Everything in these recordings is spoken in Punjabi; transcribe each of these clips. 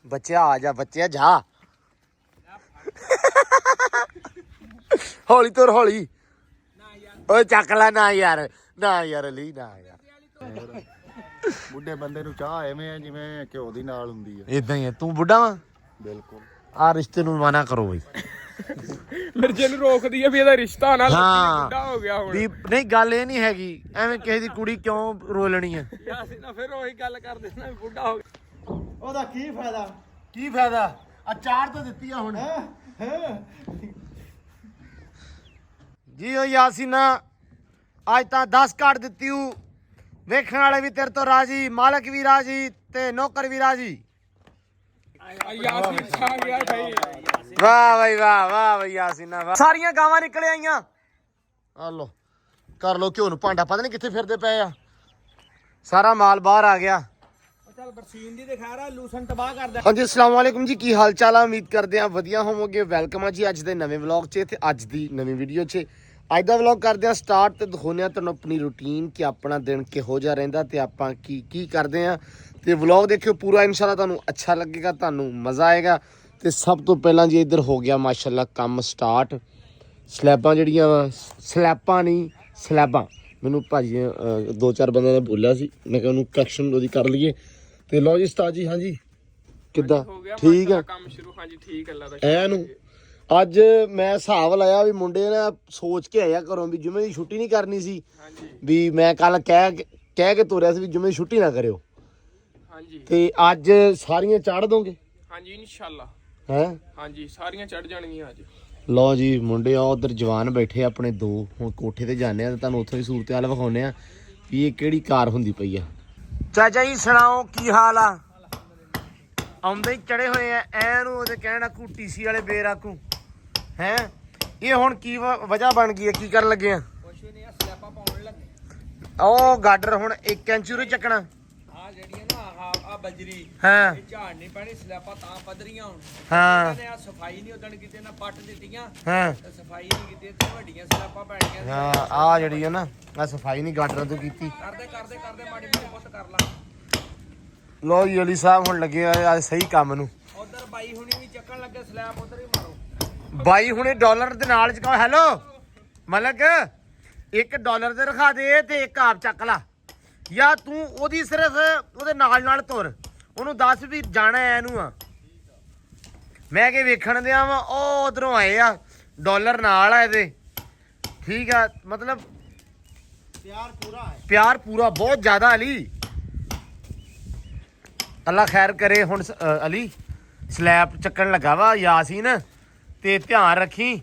ਬੱਚਿਆ ਆ ਜਾ ਬੱਚਿਆ ਜਾ ਹੌਲੀ ਤੁਰ ਹੌਲੀ ਓਏ ਚੱਕ ਲੈ ਨਾ ਯਾਰ ਅਲੀ ਨਾ ਯਾਰ ਬੁੱਢੇ ਬੰਦੇ ਨੂੰ ਚਾਹ ਐਵੇਂ ਆ ਜਿਵੇਂ ਘਿਓ ਦੀ ਨਾਲ ਹੁੰਦੀ ਆ। ਇਦਾਂ ਹੀ ਆ ਤੂੰ ਬੁੱਢਾ ਵਾ ਬਿਲਕੁਲ ਆ ਰਿਸ਼ਤੇ ਨੂੰ ਮਨਾ ਕਰੋ ਬਈ ਮਿਰਜੇ ਨੂੰ ਰੋਕਦੀ ਆ ਵੀ ਇਹਦਾ ਰਿਸ਼ਤਾ ਨਾ ਹਾਂ ਹੋ ਗਿਆ ਹੁਣ ਵੀ ਨਹੀਂ ਗੱਲ ਇਹ ਨਹੀਂ ਹੈਗੀ ਐਵੇਂ ਕਿਸੇ ਦੀ ਕੁੜੀ ਕਿਉਂ ਰੋਲਣੀ ਆ ਅਸੀਂ ਨਾ ਫਿਰ ਉਹੀ ਗੱਲ ਕਰਦੇ ਨਾ ਵੀ ਬੁੱਢਾ ਹੋ ਗਿਆ ਉਹਦਾ ਕੀ ਫਾਇਦਾ ਆ ਚਾਰ ਤਾਂ ਦਿੱਤੀ ਆ ਹੁਣ ਜੀ ਓ ਯਾਸੀਨਾ ਅੱਜ ਤਾਂ 10 ਕਾਰਡ ਦਿੱਤੀ ਹੂੰ ਵੇਖਣ ਵਾਲੇ ਵੀ ਤੇਰੇ ਤੋਂ ਰਾਜੀ ਮਾਲਕ ਵੀ ਰਾਜੀ ਤੇ ਨੌਕਰ ਵੀ ਰਾਜੀ ਯਾਸੀਨ ਛਾ ਗਿਆ ਭਾਈ ਵਾਹ ਬਈ ਯਾਸੀਨਾ ਵਾਹ ਸਾਰੀਆਂ ਗਾਵਾਂ ਨਿਕਲ ਆਈਆਂ ਆ ਲੋ ਕਰ ਲੋ ਘਿਓ ਨੂੰ ਭਾਂਡਾ ਪਤਾ ਨਹੀਂ ਕਿੱਥੇ ਫਿਰਦੇ ਪਏ ਆ ਸਾਰਾ ਮਾਲ ਬਾਹਰ ਆ ਗਿਆ ਚੱਲ ਬਰਸੀਨ ਦੀ ਦਿਖਾ ਰਿਹਾ ਲੂਸਨ ਤਬਾਹ ਕਰਦਾ ਹਾਂਜੀ ਅਸਲਾਮ ਵਾਲੇਕੁਮ ਜੀ ਕੀ ਹਾਲ ਚਾਲ ਆ ਉਮੀਦ ਕਰਦੇ ਆ ਵਧੀਆ ਹੋਵੋਗੇ ਵੈਲਕਮ ਆ ਜੀ ਅੱਜ ਦੇ ਨਵੇਂ ਵਲੌਗ 'ਚ ਤੇ ਅੱਜ ਦੀ ਨਵੀਂ ਵੀਡੀਓ 'ਚ ਅੱਜ ਦਾ ਵਲੌਗ ਕਰਦੇ ਆ ਸਟਾਰਟ ਤੇ ਦਿਖਾਉਂਦੇ ਆ ਤੁਹਾਨੂੰ ਆਪਣੀ ਰੂਟੀਨ ਕਿ ਆਪਣਾ ਦਿਨ ਕਿਹੋ ਜਿਹਾ ਰਹਿੰਦਾ ਤੇ ਆਪਾਂ ਕੀ ਕਰਦੇ ਆ ਤੇ ਵਲੌਗ ਦੇਖਿਓ ਪੂਰਾ ਇਨਸ਼ਾਅੱਲਾ ਤੁਹਾਨੂੰ ਅੱਛਾ ਲੱਗੇਗਾ ਤੁਹਾਨੂੰ ਮਜ਼ਾ ਆਏਗਾ ਤੇ ਸਭ ਤੋਂ ਪਹਿਲਾਂ ਜੀ ਇੱਧਰ ਹੋ ਗਿਆ ਮਾਸ਼ਾਅੱਲਾ ਕੰਮ ਸਟਾਰਟ ਸਲੈਬਾਂ ਜਿਹੜੀਆਂ ਵਾ ਸਲੈਬਾਂ ਮੈਨੂੰ ਭਾਜੀ ਦੋ ਚਾਰ ਬੰਦਿਆਂ ਨੇ ਬੋਲਿਆ ਸੀ ਮੈਂ ਕਿਹਾ ਉਹਨੂੰ ਕਰੈਕਸ਼ਨ ਉਹਦੀ ਕਰ ਲਈਏ ਤੇ ਲਓ ਜੀ ਉਸਤਾਦ ਜੀ ਹਾਂਜੀ ਕਿੱਦਾਂ ਠੀਕ ਆ ਕੰਮ ਸ਼ੁਰੂ ਹਾਂਜੀ ਠੀਕ ਅੱਲਾ ਦਾ ਐਨੂੰ ਅੱਜ ਮੈਂ ਹਿਸਾਬ ਲਾਇਆ ਵੀ ਮੁੰਡੇ ਨੇ ਸੋਚ ਕੇ ਆਇਆ ਘਰੋਂ ਵੀ ਜੁਮੇ ਦੀ ਛੁੱਟੀ ਨਹੀਂ ਕਰਨੀ ਸੀ ਵੀ ਮੈਂ ਕੱਲ ਕਹਿ ਕੇ ਤੋਰਿਆ ਸੀ ਵੀ ਜੁਮੇ ਦੀ ਛੁੱਟੀ ਨਾ ਕਰਿਓ ਹਾਂਜੀ ਤੇ ਅੱਜ ਸਾਰੀਆਂ ਚਾੜ ਦੋਗੇ ਹਾਂਜੀ ਇਨਸ਼ਾਅੱਲਾ ਹੈ ਹਾਂਜੀ ਸਾਰੀਆਂ ਚੜ ਜਾਣਗੀਆਂ ਅੱਜ ਲਓ ਜੀ ਮੁੰਡੇ ਆ ਉਧਰ ਜਵਾਨ ਬੈਠੇ ਆਪਣੇ ਦੋ ਹੁਣ ਕੋਠੇ ਤੇ ਜਾਂਦੇ ਆ ਤੇ ਤੁਹਾਨੂੰ ਉੱਥੋਂ ਦੀ ਸੂਰਤ ਹਾਲ ਵਿਖਾਉਂਦੇ ਆ ਵੀ ਇਹ ਕਿਹੜੀ ਕਾਰ ਹੁੰਦੀ ਪਈ ਆ ਚਾਚਾ ਜੀ ਸੁਣਾਓ ਕੀ ਹਾਲ ਆ ਆਉਂਦੇ ਹੀ ਚੜੇ ਹੋਏ ਆ ਐਨੂੰ ਉਹਦੇ ਕਹਿਣਾ ਟੀਸੀ ਵਾਲੇ ਬੇਰਾਕੂ ਹੈ ਇਹ ਹੁਣ ਕੀ ਵਜ੍ਹਾ ਬਣ ਗਈ ਹੈ ਕੀ ਕਰਨ ਲੱਗੇ ਆ ਕੁਛ ਵੀ ਨਹੀਂ ਆ ਸਲੈਪਾਂ ਪਾਉਣ ਲੱਗੇ ਉਹ ਗਾਡਰ ਹੁਣ 1 ਇੰਚ ਉਰੇ ਚੱਕਣਾ ਆ ਜਿਹੜੀਆਂ ਨਾ ਆ ਬਜਰੀ ਹਾਂ ਇਹ ਝਾੜ ਨਹੀਂ ਪੈਣੀ ਸਲੈਪਾਂ ਤਾਂ ਪੱਧਰੀਆਂ ਹੁਣ ਹਾਂ ਨੇ ਆ ਸਫਾਈ ਨਹੀਂ ਉਦਣ ਕਿਤੇ ਨਾ ਪੱਟ ਦਿੱਤੀਆਂ ਹਾਂ ਤੇ ਸਫਾਈ ਨਹੀਂ ਕੀਤੀ ਤੇ ਵੱਡੀਆਂ ਸਲੈਪਾਂ ਪੈਣੀਆਂ ਹਾਂ ਆ ਜਿਹੜੀ ਆ ਨਾ ਆ ਸਫਾਈ ਨਹੀਂ ਗਾਡਰਾਂ ਤੋਂ ਕੀਤੀ ਕਰਦੇ ਮਾੜੀ ਮੋਟੀ ਪੁੱਤ ਕਰ ਲਾ ਲੋ ਜੀ ਅਲੀ ਸਾਹਿਬ ਹੁਣ ਲੱਗੇ ਆ ਸਹੀ ਕੰਮ ਨੂੰ ਉਧਰ ਬਾਈ ਹੁਣੀ ਵੀ ਚੱਕਣ ਲੱਗੇ ਸਲੈਬ ਉਧਰ ਹੀ ਮਾਰੋ ਬਾਈ ਹੁਣੇ ਡਾਲਰ ਦੇ ਨਾਲ ਚ ਕਹੋ ਹੈਲੋ ਮਲਕ $1 ਦੇ ਰਖਾ ਦੇ ਤੇ ਇੱਕ ਆਪ ਚੱਕ ਲਾ ਜਾਂ ਤੂੰ ਉਹਦੀ ਸਿਰਫ ਉਹਦੇ ਨਾਲ ਤੁਰ ਉਹਨੂੰ ਦੱਸ ਵੀ ਜਾਣਾ ਇਹਨੂੰ ਆ ਮੈਂ ਕਿ ਵੇਖਣ ਦਿਆ ਵਾ ਉਹ ਉਧਰੋਂ ਆਏ ਆ ਡਾਲਰ ਨਾਲ ਆ ਇਹਦੇ ਠੀਕ ਆ ਮਤਲਬ ਪਿਆਰ ਪੂਰਾ ਬਹੁਤ ਜ਼ਿਆਦਾ ਅਲੀ ਅੱਲਾ ਖੈਰ ਕਰੇ ਹੁਣ ਅਲੀ ਸਲੈਬ ਚੱਕਣ ਲੱਗਾ ਵਾ ਯਾਸੀਨ ਤੇ ਧਿਆਨ ਰੱਖੀ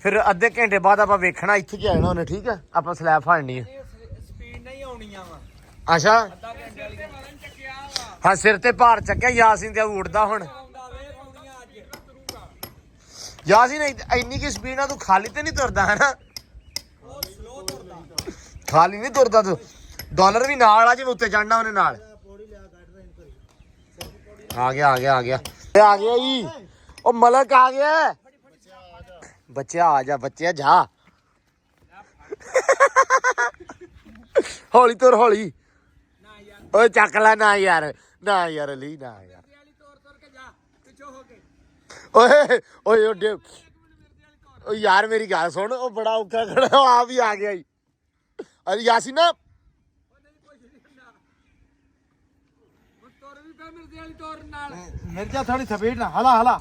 ਫਿਰ ਅੱਧੇ ਘੰਟੇ ਬਾਅਦ ਆਪਾਂ ਵੇਖਣਾ ਇੱਥੇ ਕੀ ਆਣਾ ਉਹਨੇ ਠੀਕ ਆ ਆਪਾਂ ਸਲੈਬ ਫੜਨੀ ਆ ਸਪੀਡ ਨਹੀਂ ਆਉਣੀਆਂ ਵਾ ਅੱਛਾ ਅੱਧਾ ਘੰਟੇ ਵਾਲੀ ਚੱਕਿਆ ਵਾ ਹਾਂ ਸਿਰ ਤੇ ਭਾਰ ਚੱਕਿਆ ਯਾਸੀਨ ਤੇ ਉੱਡਦਾ ਹੁਣ ਆਉਂਦਾ ਵੇ ਪਾਉਣੀਆਂ ਅੱਜ ਯਾਸੀਨ ਇੰਨੀ ਕੀ ਸਪੀਡ ਨਾਲ ਤੂੰ ਖਾਲੀ ਤੇ ਨਹੀਂ ਤੁਰਦਾ ਹੈ ਉਹ ਸਲੋ ਤੁਰਦਾ ਖਾਲੀ ਨਹੀਂ ਤੁਰਦਾ ਤੂੰ ਡਾਲਰ ਵੀ ਨਾਲ ਆ ਜਿਵੇਂ ਉੱਤੇ ਚੜਨਾ ਉਹਨੇ ਨਾਲ ਆ ਗਿਆ ਜੀ ਉਹ ਮਲਕ ਆ ਗਿਆ ਬੱਚਿਆ ਆ ਜਾ ਬੱਚਿਆ ਜਾ ਹੌਲੀ ਤੁਰ ਹੌਲੀ ਓਏ ਚੱਕ ਲੈ ਨਾ ਯਾਰ ਅਲੀ ਨਾ ਯਾਰ ਤੁਰ ਕੇ ਜਾ ਪਿੱਛੋਂ ਹੋ ਕੇ ਓਏ ਓ ਯਾਰ ਮੇਰੀ ਗੱਲ ਸੁਣ ਉਹ ਬੜਾ ਔਖਾ ਖੜਾ ਆ ਵੀ ਆ ਗਿਆ ਜੀ ਅਰੇ ਯਾਸੀਨਾ ਤੁਰ ਵੀ ਪੈ ਮਿਰਦੇ ਵਾਲੀ ਤੁਰ ਨਾਲ ਮਿਰਜਾ ਥੋੜੀ ਥਪੇਟ ਨਾ ਹਲਾ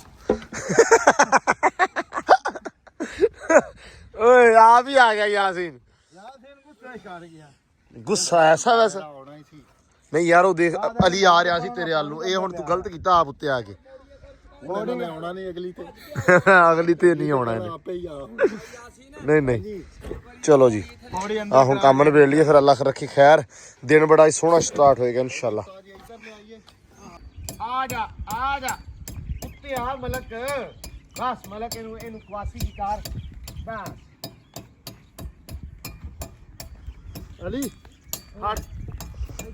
ਓਏ ਆ ਵੀ ਆ ਗਿਆ ਯਾਸੀਨ ਗੁੱਸਾ ਕਰ ਗਿਆ ਗੁੱਸਾ ਐਸਾ ਵੈਸਾ ਆਉਣਾ ਹੀ ਸੀ ਨਹੀਂ ਯਾਰ ਉਹ ਦੇਖ ਅਲੀ ਆ ਰਿਹਾ ਸੀ ਤੇਰੇ ਵੱਲ ਨੂੰ ਇਹ ਹੁਣ ਤੂੰ ਗਲਤ ਕੀਤਾ ਆਪ ਉੱਤੇ ਆ ਕੇ ਉਹਨੇ ਆਉਣਾ ਨਹੀਂ ਅਗਲੀ ਤੇ ਅਗਲੀ ਤੇ ਨਹੀਂ ਆਉਣਾ ਇਹਨੇ ਆਪੇ ਹੀ ਆ ਨਹੀਂ ਚਲੋ ਜੀ ਪੌੜੀ ਆ ਹੁਣ ਕੰਮ ਨਿਬੇੜ ਲਈਏ ਫਿਰ ਅੱਲਾਹ ਰੱਖੀ ਖੈਰ ਦਿਨ ਬੜਾ ਸੋਹਣਾ ਸਟਾਰਟ ਹੋਏਗਾ ਇਨਸ਼ਾਅੱਲਾ ਆ ਜਾ ਉੱਤੇ ਆ ਮਲਕ ਬਸ ਮਲਕ ਇਹਨੂੰ ਕਵਾਸੀ ਦੀ ਕਾਰ ਬਸ ਅਲੀ ਹਟ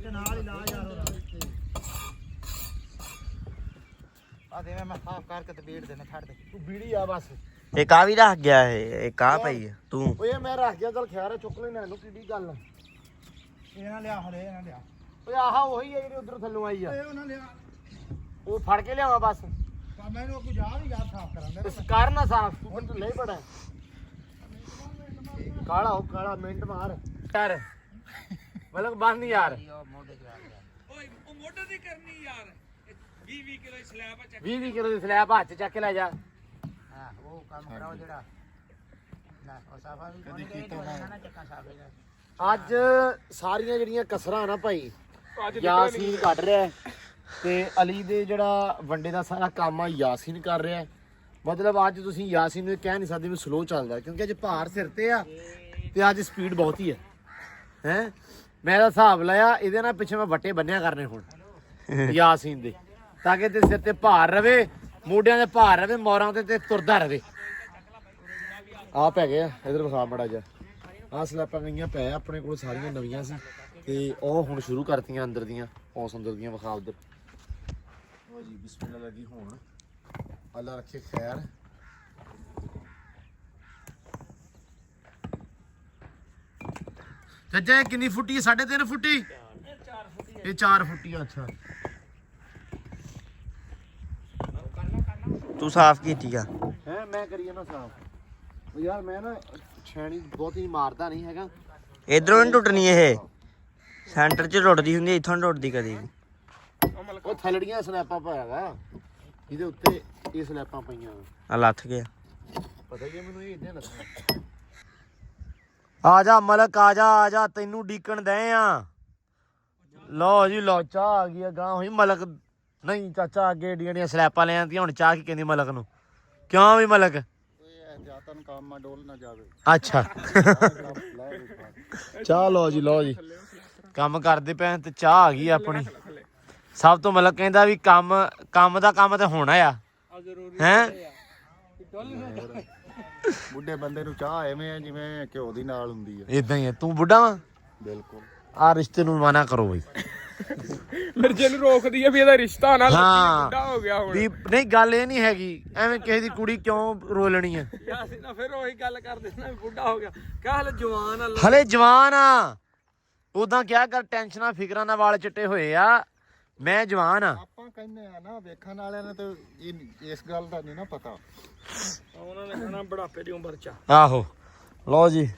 ਨਾਲ ਹੀ ਲਾ ਯਾਰ ਆ ਦੇ ਮੈਂ ਸਾਫ ਕਰਕੇ ਤੇ ਬੀੜ ਦੇਣਾ ਛੱਡ ਦੇ ਤੂੰ ਬੀੜੀ ਆ ਬਸ एक आ भी रख गया है एक आ पई है तू ਓਏ ਮੈਂ ਰੱਖ ਗਿਆ ਚਲ ਖੈਰ ਚੁੱਕ ਲੈਣਾ ਇਹਨੂੰ ਕਿਹੜੀ ਗੱਲ ਆ ਇਹ ਨਾ ਲਿਆ ਹਲੇ ਇਹ ਨਾ ਲਿਆ ਓਏ ਆਹ ਉਹੀ ਹੈ ਜਿਹੜੀ ਉਧਰ ਥੱਲੋਂ ਆਈ ਆ ਇਹ ਨਾ ਲਿਆ ਉਹ ਫੜ ਕੇ ਲਿਆਵਾ ਬਸ ਮੈਨੂੰ ਕੋਈ ਜਾ ਨਹੀਂ ਯਾਰ ਸਾਫ਼ ਕਰਾਂਦੇ ਇਸ ਕਾਰਨ ਸਾਫ ਤੂੰ ਨਹੀਂ ਪੜਾ ਕਾਲਾ ਹੋ ਕਾਲਾ ਮਿੰਟ ਮਾਰ ਯਾਰ ਮਤਲਬ ਬੰਦ ਯਾਰ ਓਏ ਉਹ ਮੋਢੇ ਦੀ ਕਰਨੀ ਯਾਰ 20 ਕਿਲੋ ਦੀ ਸਲੈਬ ਆ ਚੱਕ 20 ਕਿਲੋ ਦੀ ਸਲੈਬ ਹੱਥ 'ਚ ਚੱਕ ਕੇ ਲੈ ਜਾ ਉਹ ਕੰਮ ਕਰਾਓ ਜਿਹੜਾ ਨਾ ਉਹ ਸਾਫਾ ਵੀ ਕਦੀ ਕੀਤਾ ਨਾ ਚੱਕਾ ਸਾਫੇ ਦਾ ਅੱਜ ਸਾਰੀਆਂ ਜਿਹੜੀਆਂ ਕਸਰਾਂ ਨਾ ਭਾਈ ਅੱਜ ਯਾਸੀਨ ਕੱਢ ਰਿਹਾ ਹੈ ਤੇ ਅਲੀ ਦੇ ਜਿਹੜਾ ਵੰਡੇ ਦਾ ਸਾਰਾ ਕੰਮ ਆ ਯਾਸੀਨ ਕਰ ਰਿਹਾ ਹੈ। ਮਤਲਬ ਅੱਜ ਤੁਸੀਂ ਯਾਸੀਨ ਨੂੰ ਇਹ ਕਹਿ ਨਹੀਂ ਸਕਦੇ ਵੀ ਸਲੋ ਚੱਲਦਾ ਕਿਉਂਕਿ ਅੱਜ ਭਾਰ ਸਿਰ ਤੇ ਆ ਤੇ ਅੱਜ ਸਪੀਡ ਬਹੁਤ ਹੀ ਹੈ ਮੈਂ ਇਹਦਾ ਹਿਸਾਬ ਲਾਇਆ ਇਹਦੇ ਨਾਲ ਪਿੱਛੇ ਮੈਂ ਵੱਟੇ ਬੰਨਿਆ ਕਰਨੇ ਹੁਣ ਯਾਸੀਨ ਦੇ ਤਾਂ ਕਿ ਤੇ ਸਿਰ ਤੇ ਭਾਰ ਰਵੇ ਮੋਢਿਆਂ ਤੇ ਭਾਰ ਰਵੇ ਮੋਰਾਂ ਤੇ ਤੁਰਦਾ ਰਵੇ ਆ ਪੈ ਗਏ ਆ ਇਧਰ ਵਿਖਾ ਮੜਾ ਜਾ ਆਹ ਸਲੈਪਾਂ ਗਈਆਂ ਪੈ ਆਪਣੇ ਕੋਲ ਸਾਰੀਆਂ ਨਵੀਆਂ ਸੀ ਤੇ ਉਹ ਹੁਣ ਸ਼ੁਰੂ ਕਰਤੀਆਂ ਅੰਦਰ ਦੀਆਂ ਉਸ ਅੰਦਰ ਦੀਆਂ ਵਿਖਾ ਉਧਰ ਲਓ ਜੀ ਬਿਸਮਿਲ੍ਲਾ ਲੱਗੀ ਹੁਣ ਅੱਲਾ ਰੱਖੇ ਖੈਰ ਚਾਚਾ ਇਹ ਕਿੰਨੀ ਫੁੱਟੀ ਹੈ 3.5 ਫੁੱਟੀ ਇਹ 4 ਫੁੱਟੀ ਆ ਅੱਛਾ ਤੂੰ ਸਾਫ਼ ਕੀਤੀ ਆ ਹੈ ਮੈਂ ਕਰੀਏ ਨਾ ਸਾਫ ਯਾਰ ਮੈਂ ਨਾ ਛੈਣੀ ਬਹੁਤੀ ਮਾਰਦਾ ਨਹੀਂ ਹੈਗਾ ਇਧਰੋਂ ਨਹੀਂ ਟੁੱਟਣੀ ਇਹ ਸੈਂਟਰ 'ਚ ਟੁੱਟਦੀ ਹੁੰਦੀ ਇੱਥੋਂ ਨੀ ਟੁੱਟਦੀ ਕਦੀ ਵੀ ਉਹ ਥਲੜੀਆਂ ਸਨੈਪਾਂ ਪਾਇਆਗਾ ਇਹਦੇ ਉੱਤੇ ਇਹ ਸਨੈਪਾਂ ਪਈਆਂ ਆ ਲੱਥ ਗਿਆ ਪਤਾ ਹੀ ਹੈ ਮੈਨੂੰ ਇਹ ਇਦਾਂ ਲੱਗਦਾ ਆ ਜਾ ਮਲਕ ਆ ਜਾ ਤੈਨੂੰ ਡੀਕਣ ਦੇ ਆ ਲਓ ਜੀ ਲਓ ਚਾਹ ਆ ਗਈ ਗਾਂ ਹੋਈ ਮਲਕ ਨਹੀਂ ਚਾਚਾ ਅੱਗੇ ਡੀਆਂ ਸਲੈਪਾਂ ਲੈ ਆਂਦੀਆਂ ਹੁਣ ਚਾਹ ਕੀ ਕਹਿੰਦੀ ਮਲਕ ਨੂੰ ਕਿਉਂ ਵੀ ਮਲਕ ਜਾਤਨ ਕੰਮ ਡੋਲ ਨਾ ਜਾਵੇ ਅੱਛਾ ਚਾਹ ਲਓ ਜੀ ਕੰਮ ਕਰਦੇ ਪਏ ਤੇ ਚਾਹ ਆ ਗਈ ਆਪਣੀ ਸਭ ਤੋਂ ਮਤਲਬ ਕਹਿੰਦਾ ਵੀ ਕੰਮ ਦਾ ਕੰਮ ਤੇ ਹੋਣਾ ਆ ਹੈ ਬੁੱਢੇ ਬੰਦੇ ਨੂੰ ਚਾਹ ਐਵੇਂ ਆ ਜਿਵੇਂ ਘਿਓ ਦੀ ਨਾਲ ਹੁੰਦੀ ਆ ਇਦਾਂ ਹੀ ਹੈ ਤੂੰ ਬੁੱਢਾ ਵਾ ਬਿਲਕੁਲ ਆ ਰਿਸ਼ਤੇ ਨੂੰ ਮਨਾ ਕਰੋ ਬਈ ਮਿਰਜੇ ਨੂੰ ਰੋਕਦੀ ਆ ਵੀ ਇਹਦਾ ਰਿਸ਼ਤਾ ਨਾ ਹਾਂ। ਬੁੱਢਾ ਹੋ ਗਿਆ ਹੁਣ ਵੀ ਨਹੀਂ ਗੱਲ ਇਹ ਨਹੀਂ ਹੈਗੀ ਐਵੇਂ ਕਿਸੇ ਦੀ ਕੁੜੀ ਕਿਉਂ ਰੋਲਣੀ ਹੈ ਯਾਸੀਨ ਫਿਰ ਉਹੀ ਗੱਲ ਕਰ ਦੇਣਾ ਵੀ ਬੁੱਢਾ ਹੋ ਗਿਆ ਕਹ ਹਲੇ ਜਵਾਨ ਆ ਹਲੇ ਜਵਾਨ ਆ ਉਦਾਂ ਕਿਆ ਕਰ ਟੈਨਸ਼ਨਾਂ ਫਿਕਰਾਂ ਨਾਲ ਵਾਲ ਚਿੱਟੇ ਹੋਏ ਆ ਮੈਂ ਜਵਾਨ ਆ ਆਪਾਂ ਕਹਿੰਦੇ ਆ ਨਾ ਵੇਖਣ ਵਾਲਿਆਂ ਨੇ ਤੇ ਇਸ ਗੱਲ ਦਾ ਨਹੀਂ ਨਾ ਪਤਾ ਉਹਨਾਂ ਨੇ ਕਹਣਾ ਬੁਢਾਪੇ ਦੀ ਉਮਰ ਚ ਆਹੋ ਲਓ ਜੀ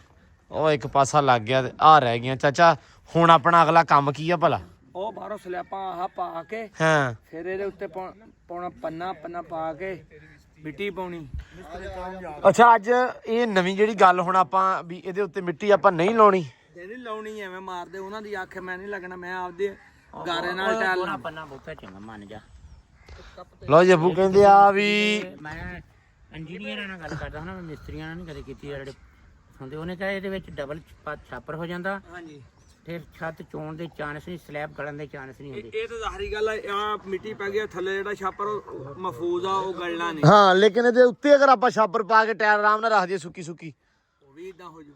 ਉਹ ਇੱਕ ਪਾਸਾ ਲੱਗ ਗਿਆ ਤੇ ਆ ਰਹਿ ਗਈਆਂ ਚਾਚਾ ਹੁਣ ਆਪਣਾ ਅਗਲਾ ਕੰਮ ਕੀ ਆ ਭਲਾ ਉਹ ਬਾਹਰੋਂ ਸਲੈਪਾਂ ਆਹ ਪਾ ਕੇ ਹਾਂ ਫਿਰ ਇਹਦੇ ਉੱਤੇ ਪਾਉਣਾ ਪੰਨਾ ਪਾ ਕੇ ਮਿੱਟੀ ਪਾਉਣੀ ਅੱਛਾ ਅੱਜ ਇਹ ਨਵੀਂ ਜਿਹੜੀ ਗੱਲ ਹੁਣ ਆਪਾਂ ਵੀ ਇਹਦੇ ਉੱਤੇ ਮਿੱਟੀ ਆਪਾਂ ਨਹੀਂ ਲਾਉਣੀ ਨਹੀਂ ਲਾਉਣੀ ਐਵੇਂ ਮਾਰਦੇ ਉਹਨਾਂ ਦੀ ਅੱਖ ਮੈਂ ਨਹੀਂ ਲੱਗਣਾ ਮੈਂ ਆਪਦੇ ਗਾਰੇ ਨਾਲ ਟੈਲ ਪੰਨਾ ਬਹੁਤਾ ਚੰਗਾ ਮੰਨ ਜਾ ਲਓ ਜੀ ਅੱਬੂ ਕਹਿੰਦੇ ਆ ਵੀ ਮੈਂ ਇੰਜੀਨੀਅਰਾਂ ਨਾਲ ਗੱਲ ਕਰਦਾ ਹਾਂ ਮੈਂ ਮਿਸਤਰੀਆਂ ਨਾਲ ਨਹੀਂ ਕਦੇ ਕੀਤੀ ਜਿਹੜੇ ਹੁੰਦੇ ਉਹਨੇ ਕਿਹਾ ਇਹਦੇ ਵਿੱਚ ਡਬਲ ਛਾਪਰ ਹੋ ਜਾਂਦਾ ਹਾਂਜੀ ਫਿਰ ਛੱਤ ਚੋਣ ਦੇ ਚਾਂਸ ਨਹੀਂ ਸਲੈਬ ਗਲਣ ਦੇ ਚਾਂਸ ਨਹੀਂ ਹੁੰਦੇ ਇਹ ਤਾਂ ਜ਼ਾਹਰੀ ਗੱਲ ਆ ਆ ਮਿੱਟੀ ਪੈ ਗਿਆ ਥੱਲੇ ਜਿਹੜਾ ਛਾਪਰ ਮਹਫੂਜ਼ ਆ ਉਹ ਗਲਣਾ ਨਹੀਂ ਹਾਂ ਲੇਕਿਨ ਇਹਦੇ ਉੱਤੇ ਅਗਰ ਆਪਾਂ ਛਾਪਰ ਪਾ ਕੇ ਟਾਇਰ ਆਰਾਮ ਨਾਲ ਰੱਖ ਦਈਏ ਸੁੱਕੀ ਉਹ ਵੀ ਇਦਾਂ ਹੋ ਜੂ